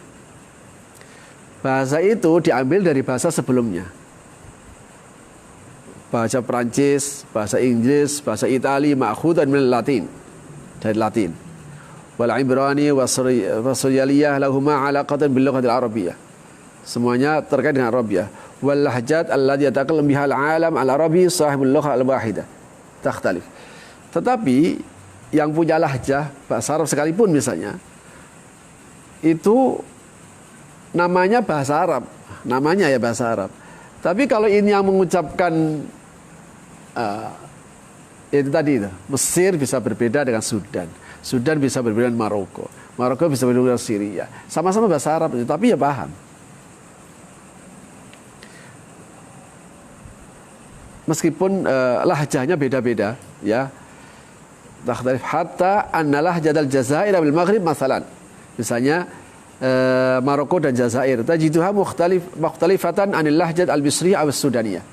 Bahasa itu diambil dari bahasa sebelumnya. Bahasa Perancis, bahasa Inggris, bahasa Itali ma'khudan min Latin, dari Latin. Wal Ibrani wa Suryaliyah lahuma 'alaqatan bil lughatil arabiyyah. Semuanya terkait dengan Arabiyah. Wal lahjat allati yatakallam biha al-'alam al-arabi sahibul lughah al-wahidah takhtalif. Tetapi yang punya lahjah bahasa Arab sekalipun misalnya, itu namanya bahasa Arab, namanya ya bahasa Arab. Tapi kalau ini yang mengucapkan itu tadi itu, Mesir bisa berbeda dengan Sudan, Sudan bisa berbeda dengan Maroko, Maroko bisa berbeda dengan Syria. Sama-sama bahasa Arab, tapi ya paham. Meskipun lahjahnya beda-beda, ya. Hatta anna lahjadal Jazair bil Maghrib masalan. Misalnya Maroko dan Jazair, tajiduha mukhtalifatan anil lahjad al-Misriyah aw as-Sudaniyah.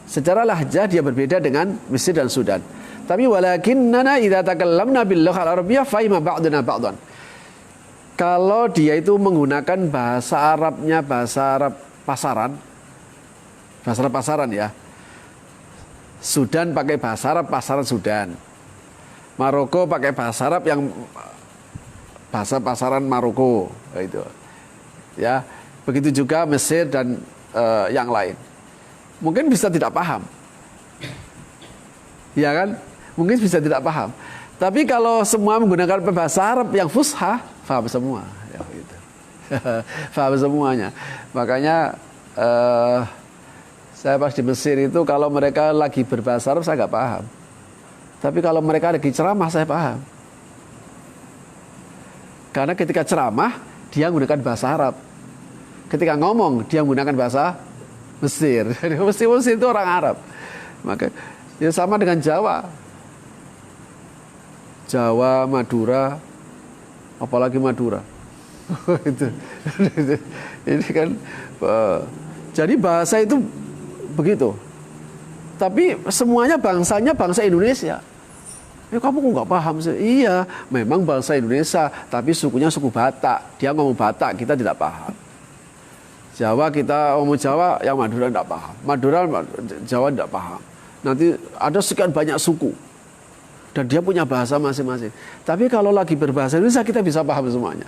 Secara lahjah dia berbeda dengan Mesir dan Sudan. Tapi walakinnana idza takallamna bil lughah al-arabiyyah fahima ba'duna ba'dan. Kalau dia itu menggunakan bahasa Arabnya, bahasa Arab pasaran. Bahasa Arab pasaran ya. Sudan pakai bahasa Arab pasaran Sudan. Maroko pakai bahasa Arab yang bahasa pasaran Maroko, itu. Ya, begitu juga Mesir dan yang lain. Mungkin bisa tidak paham. Ya kan? Mungkin bisa tidak paham. Tapi kalau semua menggunakan bahasa Arab yang fusha, paham semua. Ya, gitu. Paham semuanya. Makanya saya pas di Mesir itu kalau mereka lagi berbahasa Arab saya nggak paham. Tapi kalau mereka lagi ceramah saya paham. Karena ketika ceramah dia menggunakan bahasa Arab. Ketika ngomong dia menggunakan bahasa Mesir. Mesir itu orang Arab. Maka ya sama dengan Jawa. Jawa, Madura, apalagi Madura. Ini kan jadi bahasa itu begitu. Tapi semuanya bangsanya bangsa Indonesia. Ya kamu kok nggak paham sih? Iya, memang bangsa Indonesia, tapi sukunya suku Batak. Dia ngomong Batak, kita tidak paham. Jawa kita ngomong Jawa, yang Madura tidak paham. Madura, Jawa tidak paham. Nanti ada sekian banyak suku. Dan dia punya bahasa masing-masing. Tapi kalau lagi berbahasa Indonesia kita bisa paham semuanya.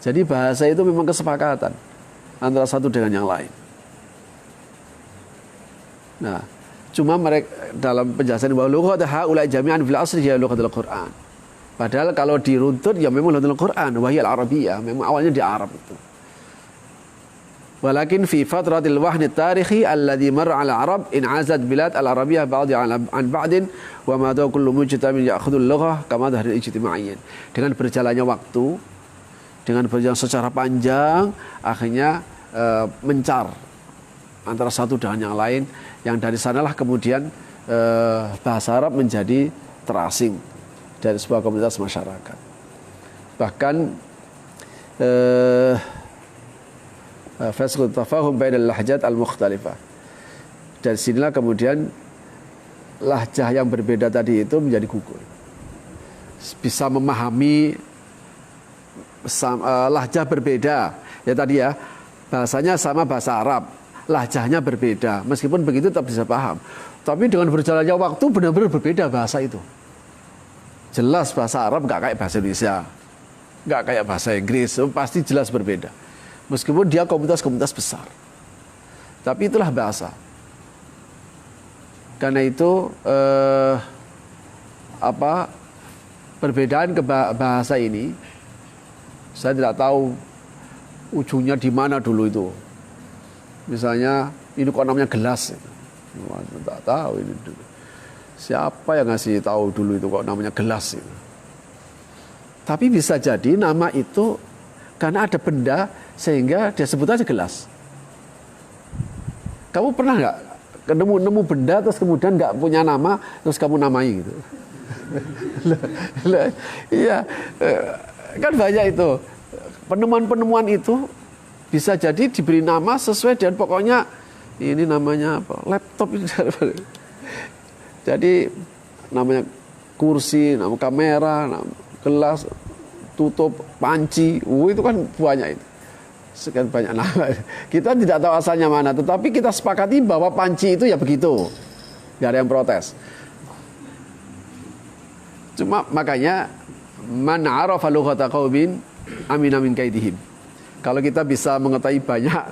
Jadi bahasa itu memang kesepakatan antara satu dengan yang lain. Nah, cuma mereka dalam penjelasan bahwa lughat haula jami'an fil asli ya lughatul Quran. Padahal kalau diruntut ya memang lughatul Quran, wa hiya al-arabiyyah, memang awalnya di Arab itu. Walakin fi fatratil wahni tarikhi alladhi marra ala Arab in azad bilad al-arabiyyah ba'd an ba'din wa ma da kullu mujtamin ya'khudhu al-lughah kama dhahir ijtima'iyyin. Dengan berjalannya waktu, dengan berjalan secara panjang, akhirnya mencar antara satu dengan yang lain, yang dari sanalah kemudian bahasa Arab menjadi terasing dari sebuah komunitas masyarakat. Bahkan fasqut tafahum bainal lahjat al-mukhtalifah. Dari sinilah kemudian lahjah yang berbeda tadi itu menjadi gugur. Bisa memahami lahjah berbeda. Ya tadi ya, bahasanya sama bahasa Arab, lahjahnya berbeda. Meskipun begitu tetap bisa paham. Tapi dengan berjalannya waktu benar-benar berbeda bahasa itu. Jelas bahasa Arab nggak kayak bahasa Indonesia, nggak kayak bahasa Inggris, pasti jelas berbeda. Meskipun dia komunitas-komunitas besar, tapi itulah bahasa. Karena itu perbedaan bahasa ini, saya tidak tahu ujungnya di mana dulu itu. Misalnya ini kok namanya gelas, tidak tahu ini dulu. Siapa yang ngasih tahu dulu itu kok namanya gelas itu. Tapi bisa jadi nama itu karena ada benda sehingga dia sebut aja gelas. Kamu pernah nggak nemu benda terus kemudian nggak punya nama terus kamu namai gitu? Iya, kan banyak itu penemuan-penemuan itu bisa jadi diberi nama sesuai dengan pokoknya ini namanya apa? Laptop ini. Jadi namanya kursi, nama kamera, nama gelas, tutup, panci, itu kan banyak itu. Sekian banyak nama. Kita tidak tahu asalnya mana, tetapi kita sepakati bahwa panci itu ya begitu. Gak ada yang protes. Cuma makanya man arafa lughata qaumin amina min kaidihim. Kalau kita bisa mengetahui banyak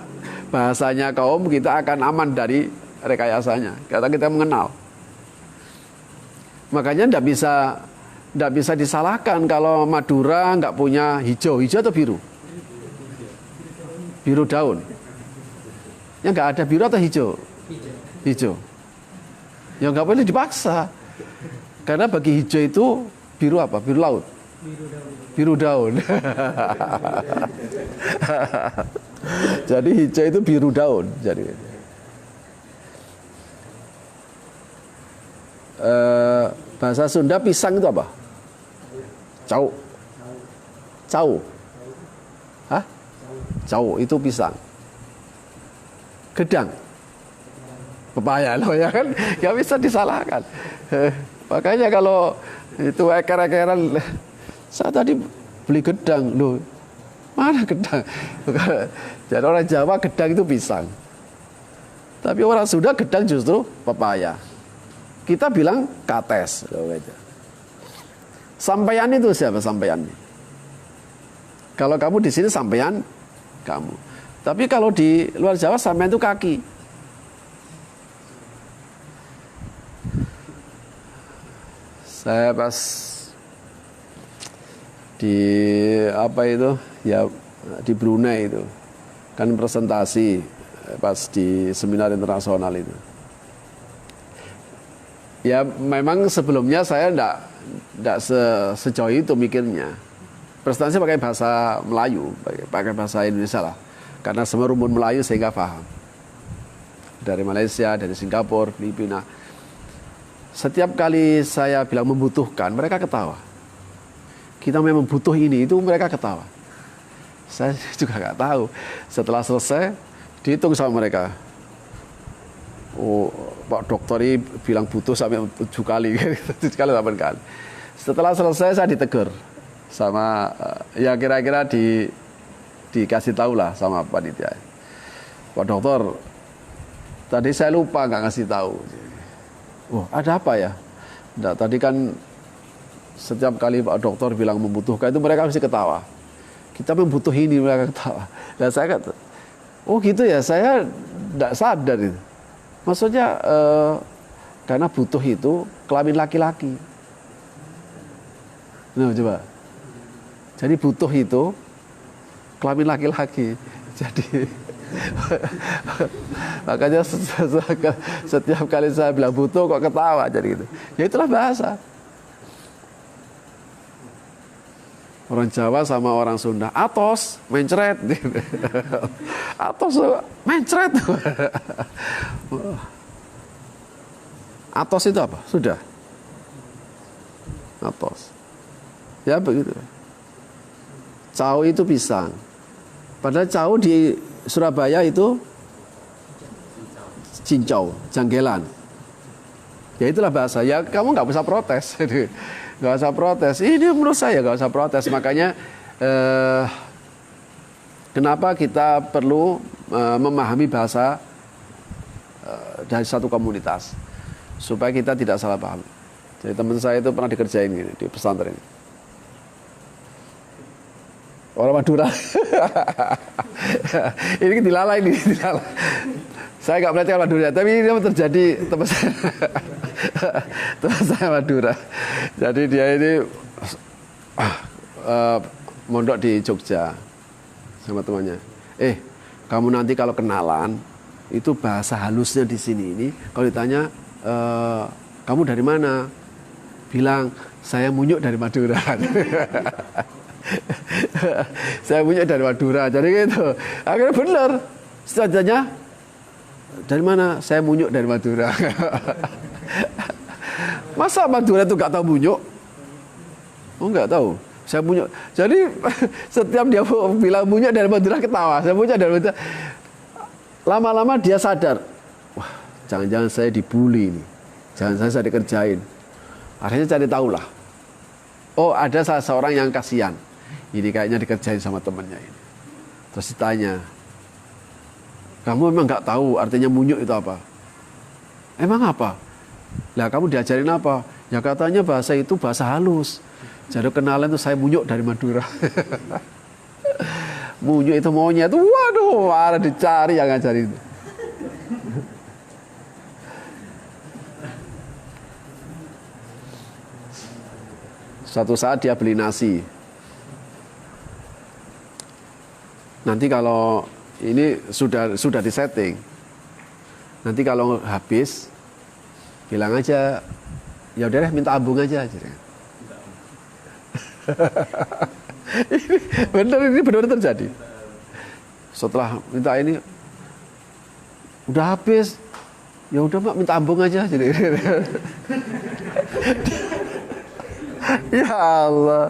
bahasanya kaum, kita akan aman dari rekayasanya. Karena kita mengenal. Makanya tidak bisa disalahkan kalau Madura nggak punya hijau atau biru. Biru daun. Ya nggak ada biru atau hijau? Hijau. Ya nggak boleh dipaksa. Karena bagi hijau itu biru apa? Biru laut. Biru daun. Jadi hijau itu biru daun. Jadi bahasa Sunda pisang itu apa? Cau. Cau. Hah? Cau itu pisang. Gedang. Pepaya loh ya kan, nggak bisa disalahkan. Makanya kalau itu eker-ekeran, saya tadi beli gedang loh, mana gedang? Jadi orang Jawa gedang itu pisang, tapi orang Sunda gedang justru pepaya. Kita bilang kates. Sampeyan itu siapa sampeyan? Kalau kamu di sini sampeyan kamu. Tapi kalau di luar Jawa sampeyan itu kaki. Saya pas di apa itu ya di Brunei itu kan presentasi pas di seminar internasional itu. Ya memang sebelumnya saya enggak sejauh itu mikirnya. Presentasi pakai bahasa Melayu, pakai bahasa Indonesia lah. Karena semua rumun Melayu sehingga paham. Dari Malaysia, dari Singapura, Filipina. Setiap kali saya bilang membutuhkan, mereka ketawa. Kita memang butuh ini, itu mereka ketawa. Saya juga nggak tahu. Setelah selesai, dihitung sama mereka. Oh, Pak Dokter ini bilang butuh sampai 7 kali, 7 kali, 8 kali. Setelah selesai saya ditegur sama, ya kira-kira dikasih tahu lah sama panitia. Pak Dokter, tadi saya lupa nggak ngasih tahu. Oh, ada apa ya? Nah, tadi kan setiap kali Pak Dokter bilang membutuhkan itu mereka mesti ketawa. Kita membutuh ini, mereka ketawa. Dan saya kata, oh gitu ya, saya tidak sadar itu. Maksudnya karena butuh itu kelamin laki-laki. Nah, coba. Jadi butuh itu kelamin laki-laki. Jadi makanya setiap kali saya bilang butuh kok ketawa jadi gitu. Ya itulah bahasa. Orang Jawa sama orang Sunda, atos, mencret. Atos, mencret. Atos itu apa? Sudah. Atos. Ya begitu. Cau itu pisang. Padahal cau di Surabaya itu cincau, janggelan. Ya itulah bahasa. Ya kamu nggak bisa protes. Nggak usah protes. Ini menurut saya nggak usah protes. Makanya kenapa kita perlu memahami bahasa dari satu komunitas supaya kita tidak salah paham. Jadi teman saya itu pernah dikerjain gini di pesantren. Orang Madura. Ini dilalai ini, dilalai. Saya nggak melihat Madura, tapi ini terjadi teman saya Madura. Jadi dia ini mondok di Jogja sama temannya. Kamu nanti kalau kenalan itu bahasa halusnya di sini ini. Kalau ditanya kamu dari mana? Bilang saya Munyuk dari Madura. Saya punya dari Madura, jadi gitu. Akhirnya benar. Setelahnya dari mana? Saya Munyuk dari Madura. Masa Madura itu nggak tahu Munyuk? Oh nggak tahu. Saya Munyuk. Jadi setiap dia bilang Munyuk dari Madura ketawa. Saya Munyuk dari Madura. Lama-lama dia sadar. Wah, jangan-jangan saya dibully ini. Jangan-jangan saya dikerjain. Akhirnya cari tahu lah. Oh ada salah seorang yang kasihan. Ini kayaknya dikerjain sama temannya ini. Terus ditanya, kamu memang nggak tahu artinya Munyuk itu apa? Emang apa? Lah kamu diajarin apa? Ya katanya bahasa itu bahasa halus. Jadi kenalan itu saya Munyuk dari Madura. Munyuk itu maunya itu, waduh, ada dicari yang ngajarin. Suatu saat dia beli nasi. Nanti kalau ini sudah disetting. Nanti kalau habis bilang aja, ya udah deh minta ambung aja. Ini benar terjadi. Setelah minta ini udah habis, ya udah Mak minta ambung aja. Jadi ya Allah,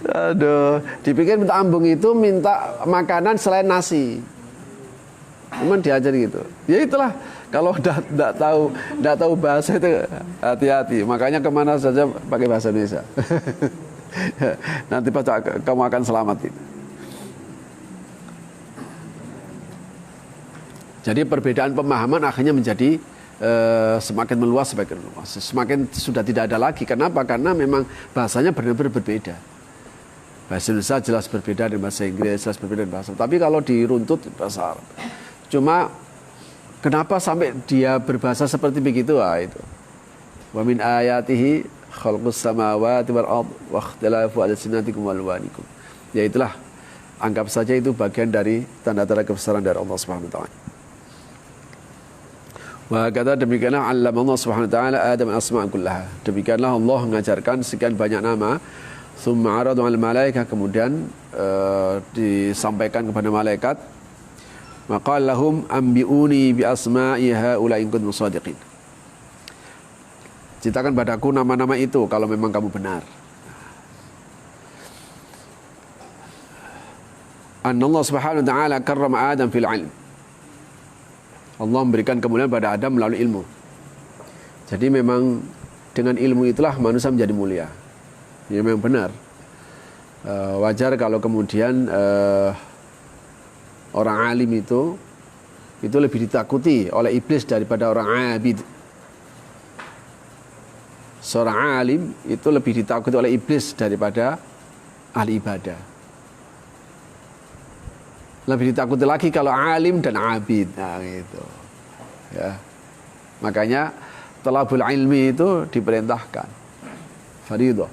aduh, dipikir minta ambung itu minta makanan selain nasi, cuman diajar gitu. Ya itulah, kalau tidak tahu bahasa itu hati-hati. Makanya kemana saja pakai bahasa Indonesia. Nanti kamu akan selamat. Jadi perbedaan pemahaman akhirnya menjadi semakin meluas, semakin sudah tidak ada lagi. Kenapa? Karena memang bahasanya benar-benar berbeda. Bahasa Indonesia jelas berbeda dengan bahasa Inggris, jelas berbeda dengan bahasa. Tapi kalau diruntut bahasa Arab. Cuma kenapa sampai dia berbahasa seperti begitu? Itu Wa min ayatihi khalqus samawati wal ard wa ikhtilafu alsinatikum wal alwanikum. Ya itulah, anggap saja itu bagian dari tanda-tanda kebesaran dari Allah Subhanahu wa taala. Wa kata demikianlah allama Allah Subhanahu wa taala Adam asma' kullaha. Demikianlah Allah mengajarkan sekian banyak nama. Tsumma 'aradu 'alal malaikah, kemudian disampaikan kepada malaikat. Maqala lahum anbi'uni bi asma'i haula in kuntum shadiqin. Ceritakan padaku nama-nama itu kalau memang kamu benar. Anna Allah Subhanahu wa taala karrama Adam fil 'ilm. Allah memberikan kemuliaan pada Adam melalui ilmu. Jadi memang dengan ilmu itulah manusia menjadi mulia. Ini memang benar. Wajar kalau kemudian orang alim itu lebih ditakuti oleh iblis daripada orang abid. Seorang alim itu lebih ditakuti oleh iblis daripada ahli ibadah. Lebih ditakuti lagi kalau alim dan abid. Nah, gitu. Ya. Makanya talabul ilmi itu diperintahkan. Fardhu.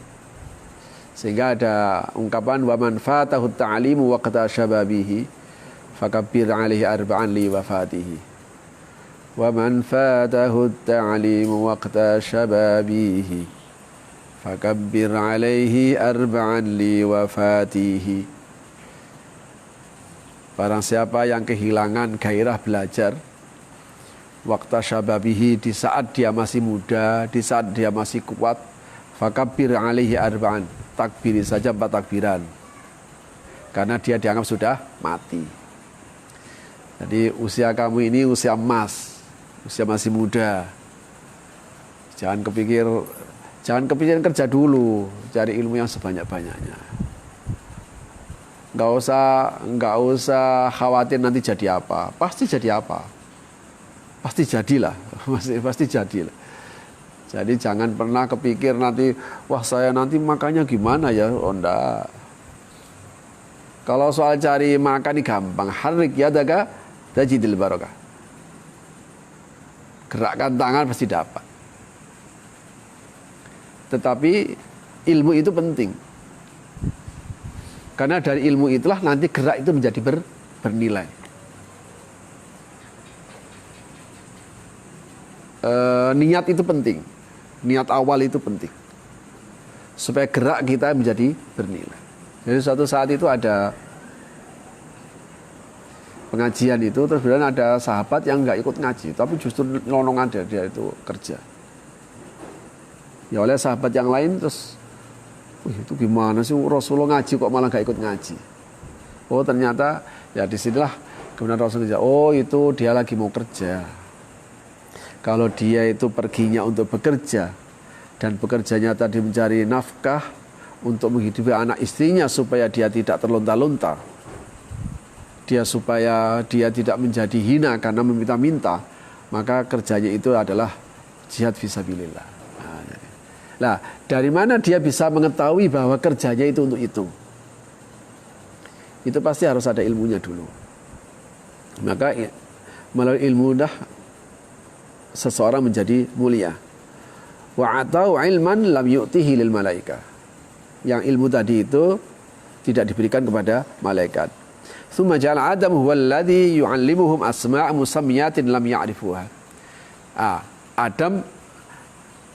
Sehingga ada ungkapan wa man fatahu ta'limu waqta syababihi fakabbir 'alaihi arba'an li wafatihi. Wa man fatahu ta'limu waqta syababihi fakabbir 'alaihi arba'an li wafatihi. Barang siapa yang kehilangan gairah belajar waktu syababihi, di saat dia masih muda, di saat dia masih kuat, fakabbir 'alaihi arba'an, takbiri saja 4 takbiran. Karena dia dianggap sudah mati. Jadi usia kamu ini usia emas, usia masih muda. Jangan kepikiran kerja dulu, cari ilmu yang sebanyak-banyaknya. Nggak usah khawatir nanti jadi apa. Pasti jadi apa. Pasti jadilah. Pasti jadilah. Jadi jangan pernah kepikir nanti, wah saya nanti makannya gimana ya. Oh enggak. Kalau soal cari makan ini gampang. Harrik yadaka tajidil barokah. Gerakkan tangan pasti dapat. Tetapi ilmu itu penting. Karena dari ilmu itulah nanti gerak itu menjadi bernilai. Niat itu penting. Niat awal itu penting. Supaya gerak kita menjadi bernilai. Jadi suatu saat itu ada pengajian itu, terus kemudian ada sahabat yang nggak ikut ngaji, tapi justru nolongan dia itu kerja. Ya oleh sahabat yang lain terus, itu gimana sih Rasulullah ngaji kok malah gak ikut ngaji. Oh ternyata ya disinilah kemudian Rasulullah, oh itu dia lagi mau kerja. Kalau dia itu perginya untuk bekerja dan bekerjanya tadi mencari nafkah untuk menghidupi anak istrinya supaya dia tidak terlunta-lunta, supaya dia tidak menjadi hina karena meminta-minta, maka kerjanya itu adalah jihad fisabilillah. Nah, dari mana dia bisa mengetahui bahwa kerjanya itu untuk itu? Itu pasti harus ada ilmunya dulu. Maka melalui ilmu dah seseorang menjadi mulia. Wa atau ilman lam yu'tihi lil malaika. Yang ilmu tadi itu tidak diberikan kepada malaikat. Tsumma ja'ala Adam huwal ladzi yu'allimuhum asma' musammiyatin lam ya'rifuha. Adam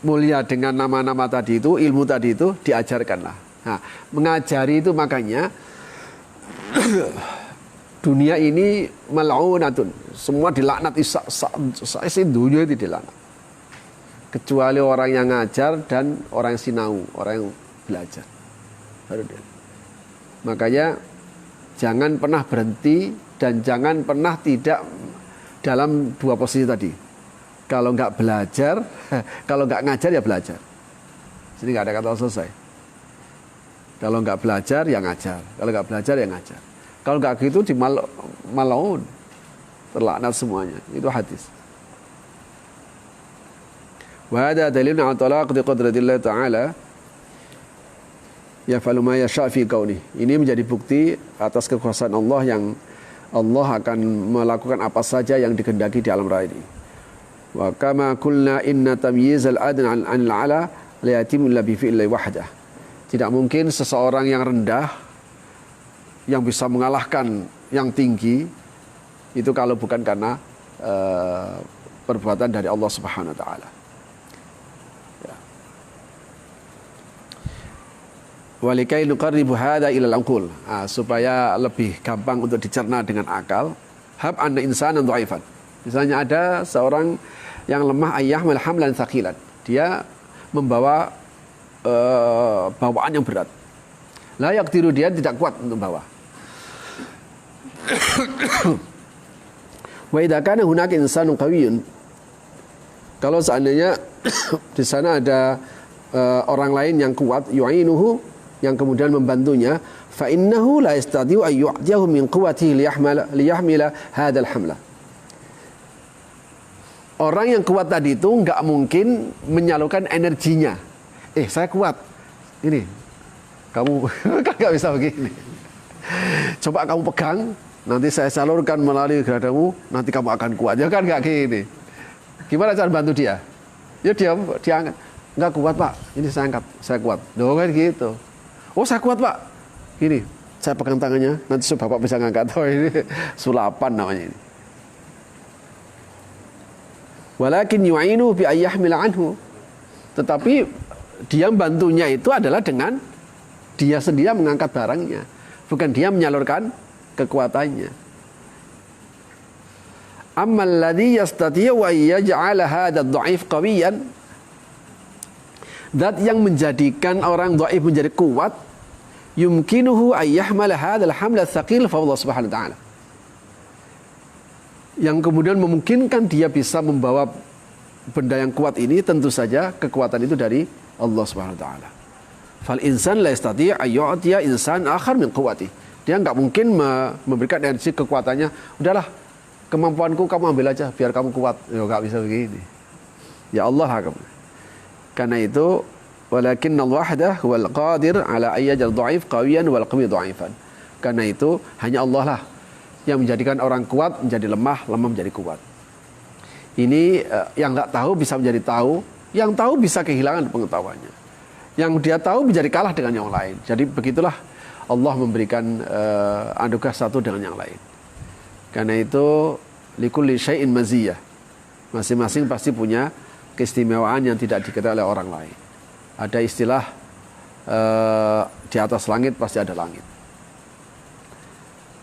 mulia dengan nama-nama tadi itu, ilmu tadi itu diajarkanlah. Nah, mengajari itu makanya dunia ini mal'unatun, semua dilaknat, dunia itu dilaknat. Kecuali orang yang ngajar dan orang yang sinau, orang yang belajar. Baru dia. Makanya jangan pernah berhenti dan jangan pernah tidak dalam dua posisi tadi. Kalau nggak belajar, kalau nggak ngajar ya belajar. Jadi nggak ada kata selesai. Kalau nggak belajar ya ngajar. Kalau nggak belajar ya ngajar. Kalau nggak gitu di malaun, terlaknat semuanya. Itu hadis. Wa hada dalilun ala talaqi qudratillah ta'ala yaf'alu ma yasha' fi kauni. Ini menjadi bukti atas kekuasaan Allah yang Allah akan melakukan apa saja yang dikehendaki di alam raya ini. Wa kama qulna inna tamyizal adna 'anil 'ala la yatimmu illa bi fi'li wahdah. Tidak mungkin seseorang yang rendah yang bisa mengalahkan yang tinggi itu kalau bukan karena perbuatan dari Allah Subhanahu wa taala. Ya. Walikai nuqarribu hadza ila al-uqul. Supaya lebih gampang untuk dicerna dengan akal. Hab anna insanan dhaifan. Misalnya ada seorang yang lemah ayyahmal hamlan tsaqilan. Dia membawa bawaan yang berat. La yaqdiru, dia tidak kuat untuk bawa. Wa idza kana hunaka insanun qawiyyun, kalau seandainya di sana ada orang lain yang kuat, yu'inuhu, yang kemudian membantunya, fa innahu la yastati'u an yu'tiyahu min quwwatihi liyahmila hadzal hamla. Orang yang kuat tadi itu enggak mungkin menyalurkan energinya. Saya kuat. Ini kamu kan enggak bisa begini. Coba kamu pegang, nanti saya salurkan melalui geradamu, nanti kamu akan kuat. Ya kan enggak gini. Gimana cara bantu dia? Ya dia angkat. Enggak kuat, Pak. Ini saya angkat, saya kuat. Loh kan gitu. Oh, saya kuat, Pak. Gini, saya pegang tangannya, nanti Bapak bisa ngangkat. Oh, ini sulapan namanya ini. Walakin yu'inu bi ayyahmila anhu. Tetapi dia bantunya itu adalah dengan dia sendiri mengangkat barangnya, bukan dia menyalurkan kekuatannya. Ammal ladzi yastati'u an yaj'ala hadha ad-dha'if qawiyan, zat yang menjadikan orang dhaif menjadi kuat, yumkinuhu an yahmala hadzal hamla tsaqil fa Allah Subhanahu wa taala, yang kemudian memungkinkan dia bisa membawa benda yang kuat ini, tentu saja kekuatan itu dari Allah Subhanahu wa taala. Fal insan la yastati' ay yu'tiya insan akhar min quwwati. Dia enggak mungkin memberikan energi kekuatannya. Udahlah, kemampuanku kamu ambil aja biar kamu kuat. Ya enggak bisa begini. Ya Allah hakam. Karena itu walakin Allah wahdah huwal qadir ala ayyajal dha'if qawiyan wal qawi dha'ifan. Karena itu hanya Allah lah yang menjadikan orang kuat menjadi lemah, lemah menjadi kuat. Ini yang enggak tahu bisa menjadi tahu, yang tahu bisa kehilangan pengetahuannya. Yang dia tahu menjadi kalah dengan yang lain. Jadi begitulah Allah memberikan anugerah satu dengan yang lain. Karena itu likulli syai'in maziyah. Masing-masing pasti punya keistimewaan yang tidak diketahui oleh orang lain. Ada istilah di atas langit pasti ada langit.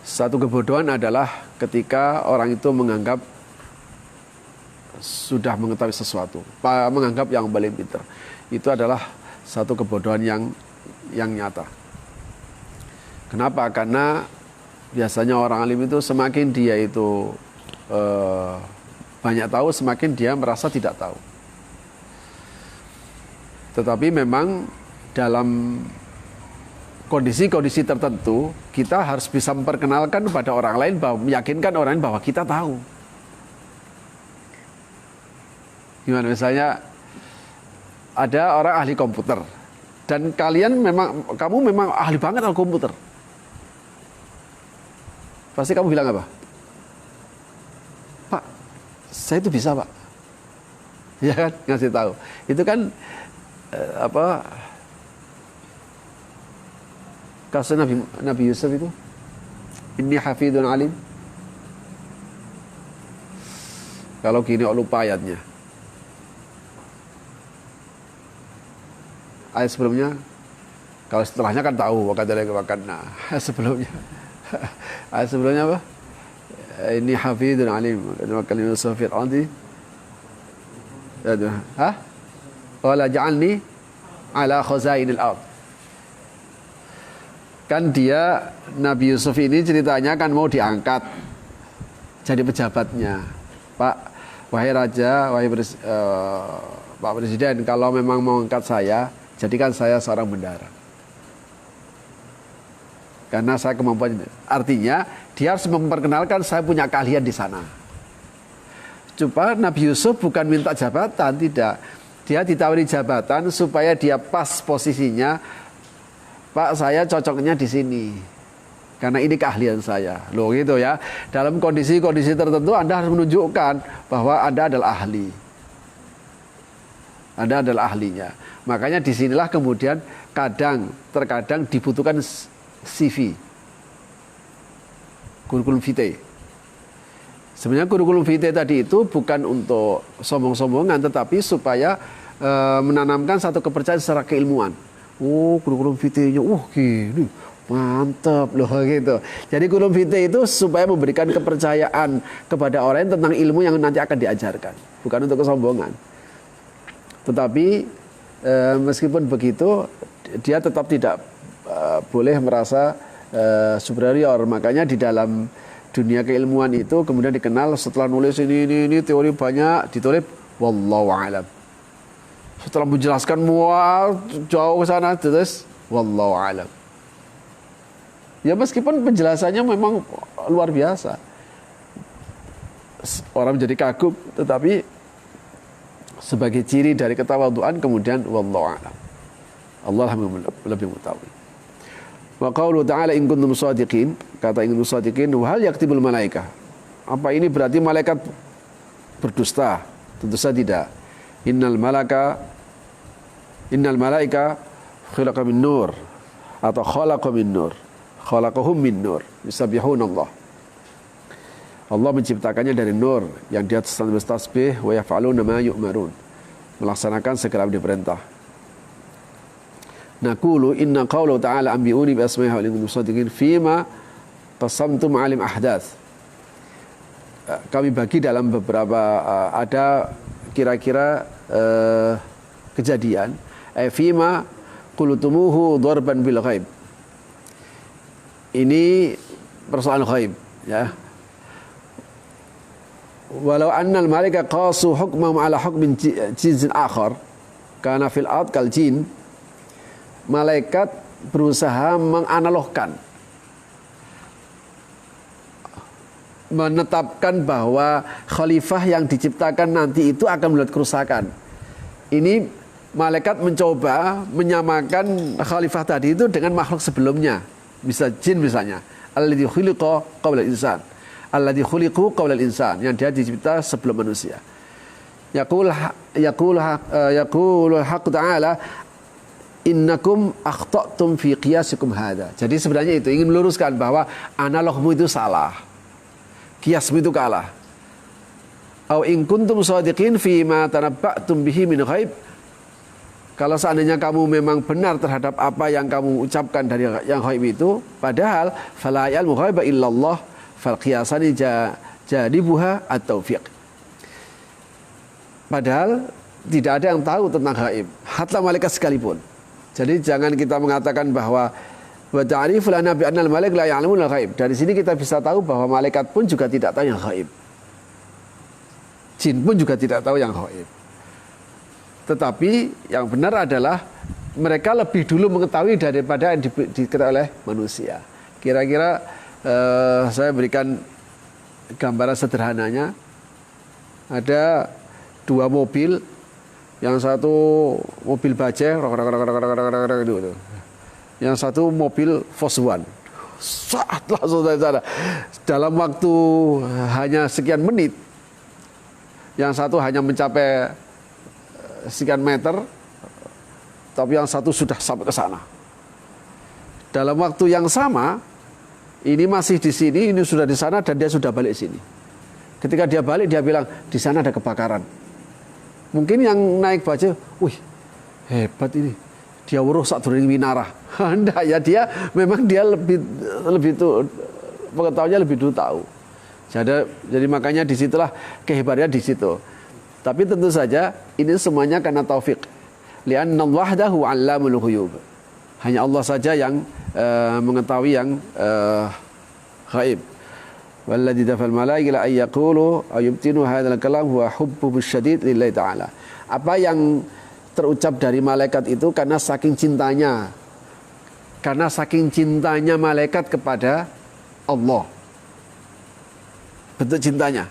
Satu kebodohan adalah ketika orang itu menganggap sudah mengetahui sesuatu, menganggap yang paling pintar. Itu adalah satu kebodohan yang nyata. Kenapa? Karena biasanya orang alim itu semakin dia itu banyak tahu, semakin dia merasa tidak tahu. Tetapi memang dalam kondisi-kondisi tertentu kita harus bisa memperkenalkan kepada orang lain, bahwa meyakinkan orang lain bahwa kita tahu. Gimana misalnya ada orang ahli komputer dan kamu memang ahli banget ahli komputer, pasti kamu bilang apa? Pak, saya itu bisa, Pak. Ya kan, ngasih tahu. Itu kan kasus Nabi Yusuf itu, inni hafidun alim. Kalau gini lupa ayatnya. Ayat sebelumnya, kalau setelahnya kan tahu wakadana. Ayat sebelumnya apa? Inni hafidun alim. Wakal Yusuf fil ardi. Wala ja'alni ala khazainil ard. Kan dia, Nabi Yusuf ini ceritanya kan mau diangkat jadi pejabatnya. Pak, wahai raja, Pak Presiden, kalau memang mau angkat saya, jadikan saya seorang bendahara. Karena saya kemampuan. Artinya dia harus memperkenalkan saya punya keahlian di sana. Coba Nabi Yusuf bukan minta jabatan, tidak. Dia ditawari jabatan supaya dia pas posisinya. Pak, saya cocoknya di sini. Karena ini keahlian saya. Loh gitu ya. Dalam kondisi-kondisi tertentu Anda harus menunjukkan bahwa Anda adalah ahli. Anda adalah ahlinya. Makanya disinilah kemudian terkadang dibutuhkan CV, kurikulum vitae. Sebenarnya kurikulum vitae tadi itu bukan untuk sombong-sombongan, tetapi supaya menanamkan satu kepercayaan secara keilmuan. Oh, kurikulum vitae-nya, gini, mantap loh gitu. Jadi kurikulum vitae itu supaya memberikan kepercayaan kepada orang tentang ilmu yang nanti akan diajarkan, bukan untuk kesombongan. Tetapi meskipun begitu, dia tetap tidak boleh merasa superior. Makanya di dalam dunia keilmuan itu kemudian dikenal setelah nulis ini teori banyak ditulis wallahu a'lam. Setelah menjelaskan jauh ke sana terus wallahu a'lam. Ya meskipun penjelasannya memang luar biasa, orang menjadi kagum, tetapi sebagai ciri dari ketawaduan kemudian wallahu a'lam. Allah lebih mengetahui. Wa qaulu ta'ala in kuntum shadiqin, kata in kuntum shadiqin wa hal yaktibul malaikah. Apa ini berarti malaikat berdusta? Tentu saja tidak. Innal malaika khalaqa min nur atau khalaqa min nur. Khalaqahum min nur. Yusabbihunallah. Allah menciptakannya dari nur yang dia bertasbih wa yaf'aluna ma yu'marun. Melaksanakan segala yang diperintah. Naqulu inna qawlu ta'ala anbi'uni bi asma'ihi wa in shadiqin fima qasamtum 'alim ahdath. Kami bagi dalam beberapa ada kira-kira kejadian fima qulutumuhu darban bil ghaib. Ini persoalan ghaib ya. Walau annal malaika qasu hukmahum ala hukmin jinsin akhar kana fil ard kal jin. Malaikat berusaha menganalogkan, menetapkan bahwa khalifah yang diciptakan nanti itu akan melihat kerusakan. Ini malaikat mencoba menyamakan khalifah tadi itu dengan makhluk sebelumnya. Bisa jin misalnya. Alladzi khuliqa qabla al-insan. Alladzi khuliqu qabla al-insan. Yang dia dicipta sebelum manusia. Yaqul haqq ta'ala innakum akhta'tum fi qiyasikum hadha. Jadi sebenarnya itu ingin meluruskan bahwa analogmu itu salah. Kiasmu itu kalah. Au in kuntum shadiqin fi ma tanabba'tum bihi min ghaib. Kalau seandainya kamu memang benar terhadap apa yang kamu ucapkan dari yang ghaib itu, padahal fala ya'lamu ghaiba illallah fal qiyasani jadibuha at-taufiq. Padahal tidak ada yang tahu tentang ghaib, hatta malaikat sekalipun. Jadi jangan kita mengatakan bahwa wa ta'riful nabi annal malaik la ya'lamul ghaib. Dari sini kita bisa tahu bahwa malaikat pun juga tidak tahu yang ghaib. Jin pun juga tidak tahu yang ghaib. Tetapi yang benar adalah mereka lebih dulu mengetahui daripada yang diketahui oleh manusia. Kira-kira saya berikan gambaran sederhananya. Ada dua mobil, yang satu mobil bajai, gitu. Yang satu mobil Volkswagen. Dalam waktu hanya sekian menit, yang satu hanya mencapai sekian meter, tapi yang satu sudah sampai ke sana. Dalam waktu yang sama, ini masih di sini, ini sudah di sana, dan dia sudah balik sini. Ketika dia balik, dia bilang di sana ada kebakaran. Mungkin yang naik bajai, wih hebat ini, dia rusak durung winarah. Enggak ya, dia memang dia lebih tuh pengetahuannya lebih dulu tahu. Jadi makanya disitulah kehebatannya di situ. Tapi tentu saja ini semuanya karena taufik. Li'anna wahdahu 'allamul ghuyub. Hanya Allah saja yang mengetahui yang ghaib. Walladzi dafal malaika ay yaqulu ayubtinu hadzal kalam huwa hubbu syadid lillahi ta'ala. Apa yang terucap dari malaikat itu karena saking cintanya. Karena saking cintanya malaikat kepada Allah. Bentuk cintanya.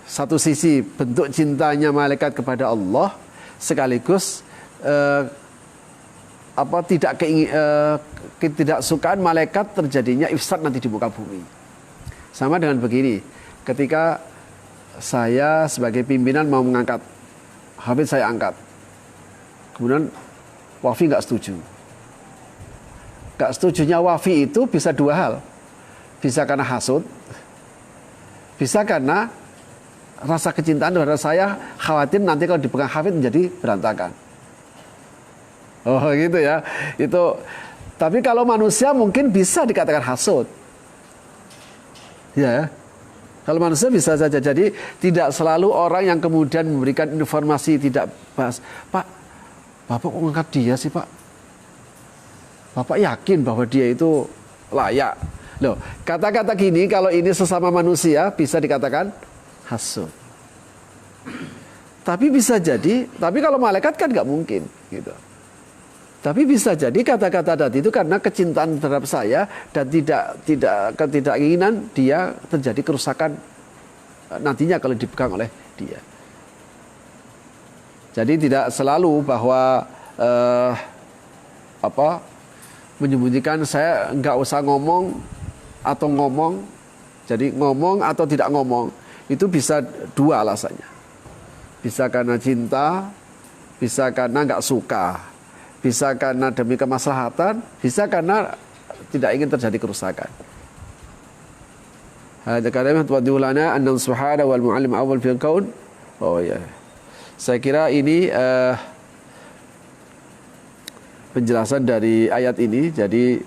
Satu sisi bentuk cintanya malaikat kepada Allah, sekaligus ketidaksukaan malaikat terjadinya ifsad nanti di muka bumi. Sama dengan begini, ketika saya sebagai pimpinan mau mengangkat Hafid saya angkat. Kemudian Wafi nggak setuju. Nggak setujunya Wafi itu bisa dua hal. Bisa karena hasud, bisa karena rasa kecintaan terhadap saya, khawatir nanti kalau dipegang Hafid menjadi berantakan. Oh gitu ya. Itu. Tapi kalau manusia mungkin bisa dikatakan hasud. Ya. Kalau manusia bisa saja. Jadi tidak selalu orang yang kemudian memberikan informasi tidak bahas. Pak, Bapak kok ngangkat dia sih Pak? Bapak yakin bahwa dia itu layak? Loh, kata-kata gini kalau ini sesama manusia bisa dikatakan hasud. Tapi bisa jadi, tapi kalau malaikat kan nggak mungkin gitu. Tapi bisa jadi kata-kata tadi itu karena kecintaan terhadap saya dan ketidakinginan dia terjadi kerusakan nantinya kalau dipegang oleh dia. Jadi tidak selalu bahwa menyembunyikan saya nggak usah ngomong atau ngomong. Jadi ngomong atau tidak ngomong itu bisa dua alasannya. Bisa karena cinta, bisa karena nggak suka. Bisa karena demi kemaslahatan, bisa karena tidak ingin terjadi kerusakan. Hadza kalam tuwaddihu lana anna subhanahu wal muallim awwal fil kaun. Oh ya. Saya kira ini penjelasan dari ayat ini. Jadi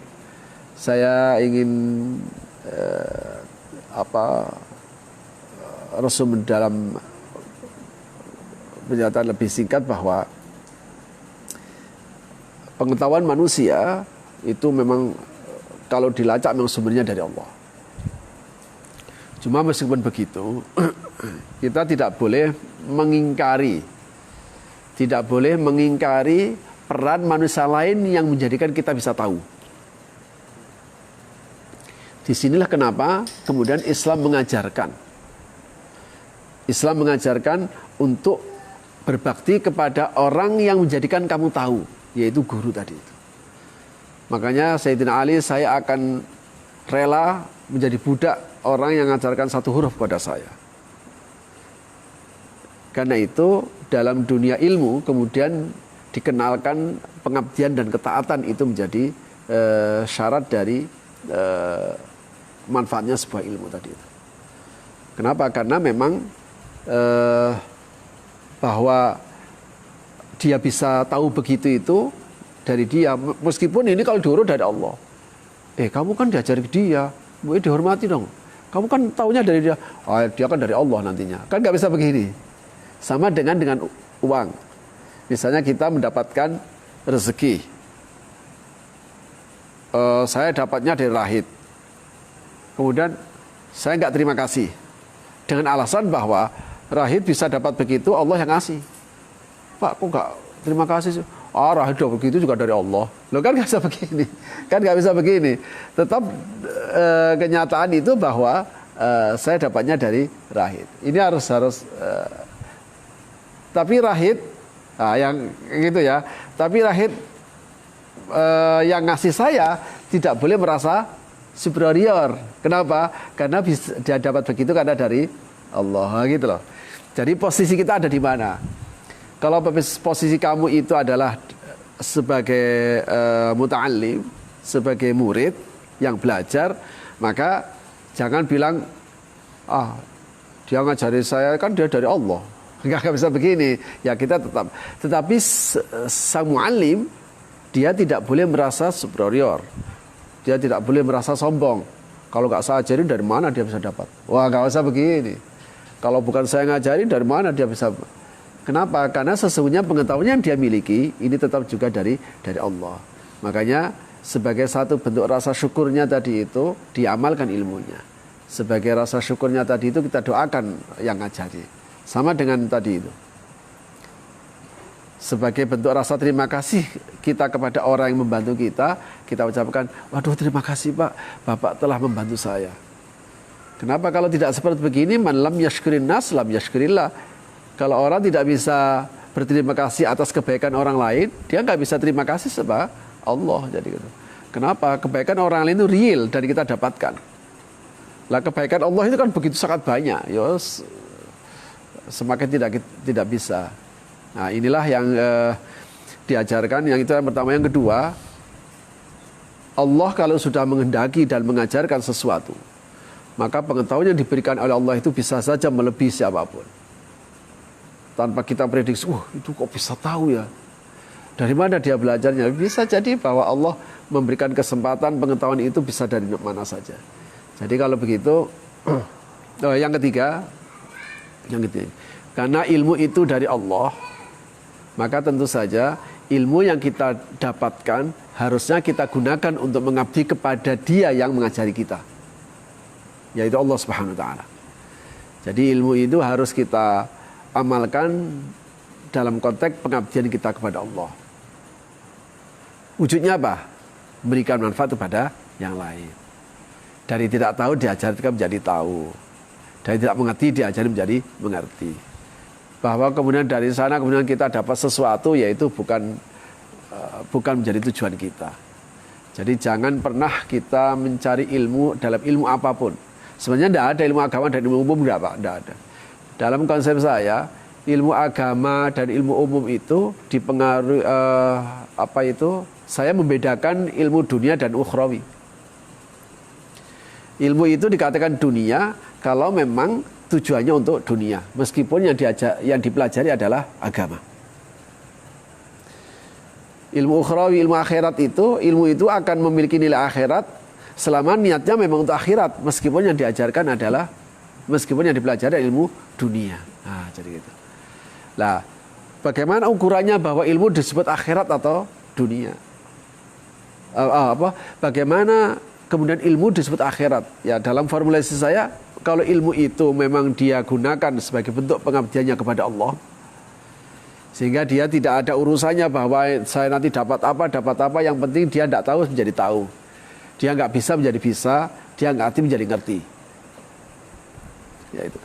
saya ingin resum dalam pernyataan lebih singkat bahwa pengetahuan manusia itu memang kalau dilacak memang sumbernya dari Allah. Cuma meskipun begitu, kita tidak boleh mengingkari peran manusia lain yang menjadikan kita bisa tahu. Disinilah kenapa kemudian Islam mengajarkan untuk berbakti kepada orang yang menjadikan kamu tahu, yaitu guru tadi itu. Makanya Sayyidina Ali, saya akan rela menjadi budak orang yang mengajarkan satu huruf pada saya. Karena itu dalam dunia ilmu kemudian dikenalkan pengabdian dan ketaatan itu menjadi syarat dari manfaatnya sebuah ilmu tadi itu. Kenapa? Karena memang bahwa dia bisa tahu begitu itu dari dia, meskipun ini kalau diurut dari Allah. Kamu kan diajari dia, dihormati dong. Kamu kan taunya dari dia. Dia kan dari Allah nantinya. Kan nggak bisa begini. Sama dengan uang. Misalnya kita mendapatkan rezeki. Saya dapatnya dari Rahid. Kemudian saya nggak terima kasih. Dengan alasan bahwa Rahid bisa dapat begitu, Allah yang ngasih. Pak, kok nggak terima kasih? Rahid begitu juga dari Allah. Loh kan nggak bisa begini. Kan nggak bisa begini. Tetap kenyataan itu bahwa saya dapatnya dari Rahid. Ini harus tapi Rahid yang gitu ya. Tapi Rahid yang ngasih saya tidak boleh merasa superior. Kenapa? Karena dia dapat begitu karena dari Allah gitu loh. Jadi posisi kita ada di mana? Kalau posisi kamu itu adalah sebagai muta'allim, sebagai murid yang belajar, maka jangan bilang, dia ngajari saya kan dia dari Allah. Enggak bisa begini. Ya kita tetapi sang mu'allim, dia tidak boleh merasa superior. Dia tidak boleh merasa sombong. Kalau nggak saya ajarin, dari mana dia bisa dapat? Wah, nggak usah begini. Kalau bukan saya ngajarin, dari mana dia bisa? Kenapa? Karena sesungguhnya pengetahuan yang dia miliki ini tetap juga dari Allah. Makanya sebagai satu bentuk rasa syukurnya tadi itu diamalkan ilmunya. Sebagai rasa syukurnya tadi itu kita doakan yang ngajari. Sama dengan tadi itu. Sebagai bentuk rasa terima kasih kita kepada orang yang membantu kita, kita ucapkan, waduh terima kasih Pak, Bapak telah membantu saya. Kenapa kalau tidak seperti begini? Man lam yashkurin nas lam yashkurillah. Kalau orang tidak bisa berterima kasih atas kebaikan orang lain, dia nggak bisa terima kasih sebab Allah. Jadi gitu. Kenapa? Kebaikan orang lain itu real dan kita dapatkan. Lah kebaikan Allah itu kan begitu sangat banyak. Ya, semakin tidak bisa Nah, inilah yang diajarkan. Yang itu yang pertama. Yang kedua, Allah kalau sudah menghendaki dan mengajarkan sesuatu, maka pengetahuan yang diberikan oleh Allah itu bisa saja melebihi siapapun. Tanpa kita prediksi, itu kok bisa tahu ya? Dari mana dia belajarnya? Bisa jadi bahwa Allah memberikan kesempatan pengetahuan itu bisa dari mana saja. Jadi kalau begitu, yang ketiga, karena ilmu itu dari Allah, maka tentu saja ilmu yang kita dapatkan harusnya kita gunakan untuk mengabdi kepada Dia yang mengajari kita, yaitu Allah Subhanahu wa taala. Jadi ilmu itu harus kita amalkan dalam konteks pengabdian kita kepada Allah. Wujudnya apa? Memberikan manfaat kepada yang lain. Dari tidak tahu diajarkan menjadi tahu. Dari tidak mengerti diajari menjadi mengerti. Bahwa kemudian dari sana kemudian kita dapat sesuatu, yaitu bukan menjadi tujuan kita. Jadi jangan pernah kita mencari ilmu dalam ilmu apapun. Sebenarnya tidak ada ilmu agama dan ilmu umum, tidak ada. Dalam konsep saya, ilmu agama dan ilmu umum itu dipengaruhi saya membedakan ilmu dunia dan ukhrawi. Ilmu itu dikatakan dunia kalau memang tujuannya untuk dunia, meskipun yang dipelajari adalah agama. Ilmu ukhrawi, ilmu akhirat ilmu itu akan memiliki nilai akhirat selama niatnya memang untuk akhirat, meskipun yang dipelajari ilmu dunia. Nah, jadi gitu. Nah, bagaimana ukurannya bahwa ilmu disebut akhirat atau dunia? Bagaimana kemudian ilmu disebut akhirat? Ya, dalam formulasi saya, kalau ilmu itu memang dia gunakan sebagai bentuk pengabdiannya kepada Allah, sehingga dia tidak ada urusannya bahwa saya nanti dapat apa, yang penting dia tidak tahu menjadi tahu, dia nggak bisa menjadi bisa, dia ngerti menjadi ngerti. Ya itu.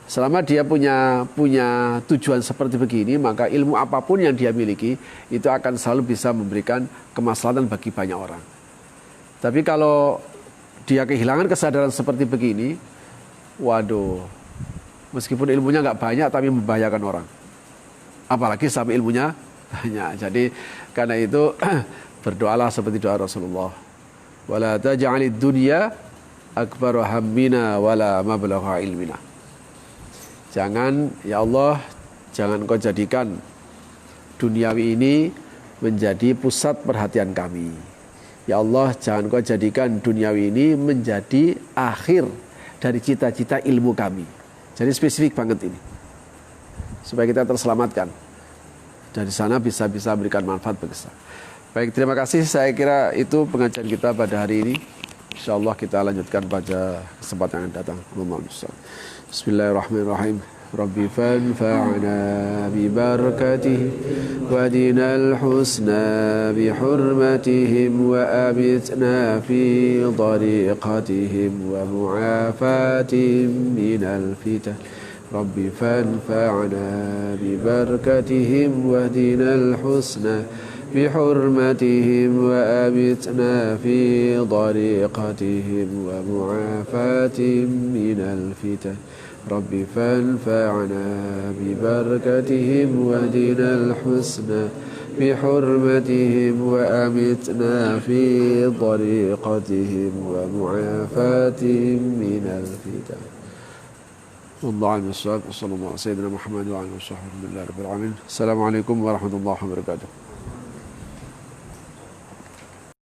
Selama dia punya tujuan seperti begini, maka ilmu apapun yang dia miliki itu akan selalu bisa memberikan kemaslahatan bagi banyak orang. Tapi kalau dia kehilangan kesadaran seperti begini, waduh, meskipun ilmunya nggak banyak tapi membahayakan orang. Apalagi sampai ilmunya banyak. Jadi karena itu berdoalah seperti doa Rasulullah. Wala taj'alid dunya akbaru hammina wala mablagha ilmina. Jangan, ya Allah, jangan kau jadikan duniawi ini menjadi pusat perhatian kami. Ya Allah, jangan kau jadikan duniawi ini menjadi akhir dari cita-cita ilmu kami. Jadi spesifik banget ini. Supaya kita terselamatkan. Dari sana bisa berikan manfaat besar. Baik, terima kasih. Saya kira itu pengajian kita pada hari ini. InsyaAllah kita lanjutkan pada kesempatan yang datang. Bismillahirrahmanirrahim. Rabbi fanfa'na bi barakatihim wa dinal husna bi hurmatihim wa abitna fi tariqatihim wa mu'afatihim minal fitan. Rabbi fanfa'na bi barakatihim wa dinal husna بحرمتهم وأبتنا في طريقتهم ومعافاتهم من الفتن رب فانفعنا ببركتهم ودنا الحسنى بحرمتهم وأمتنا في طريقتهم ومعافاتهم من الفتن والله على الصلاة والسلام على سيدنا محمد وعلى آله وصحبه رب العالمين. السلام عليكم ورحمة الله وبركاته.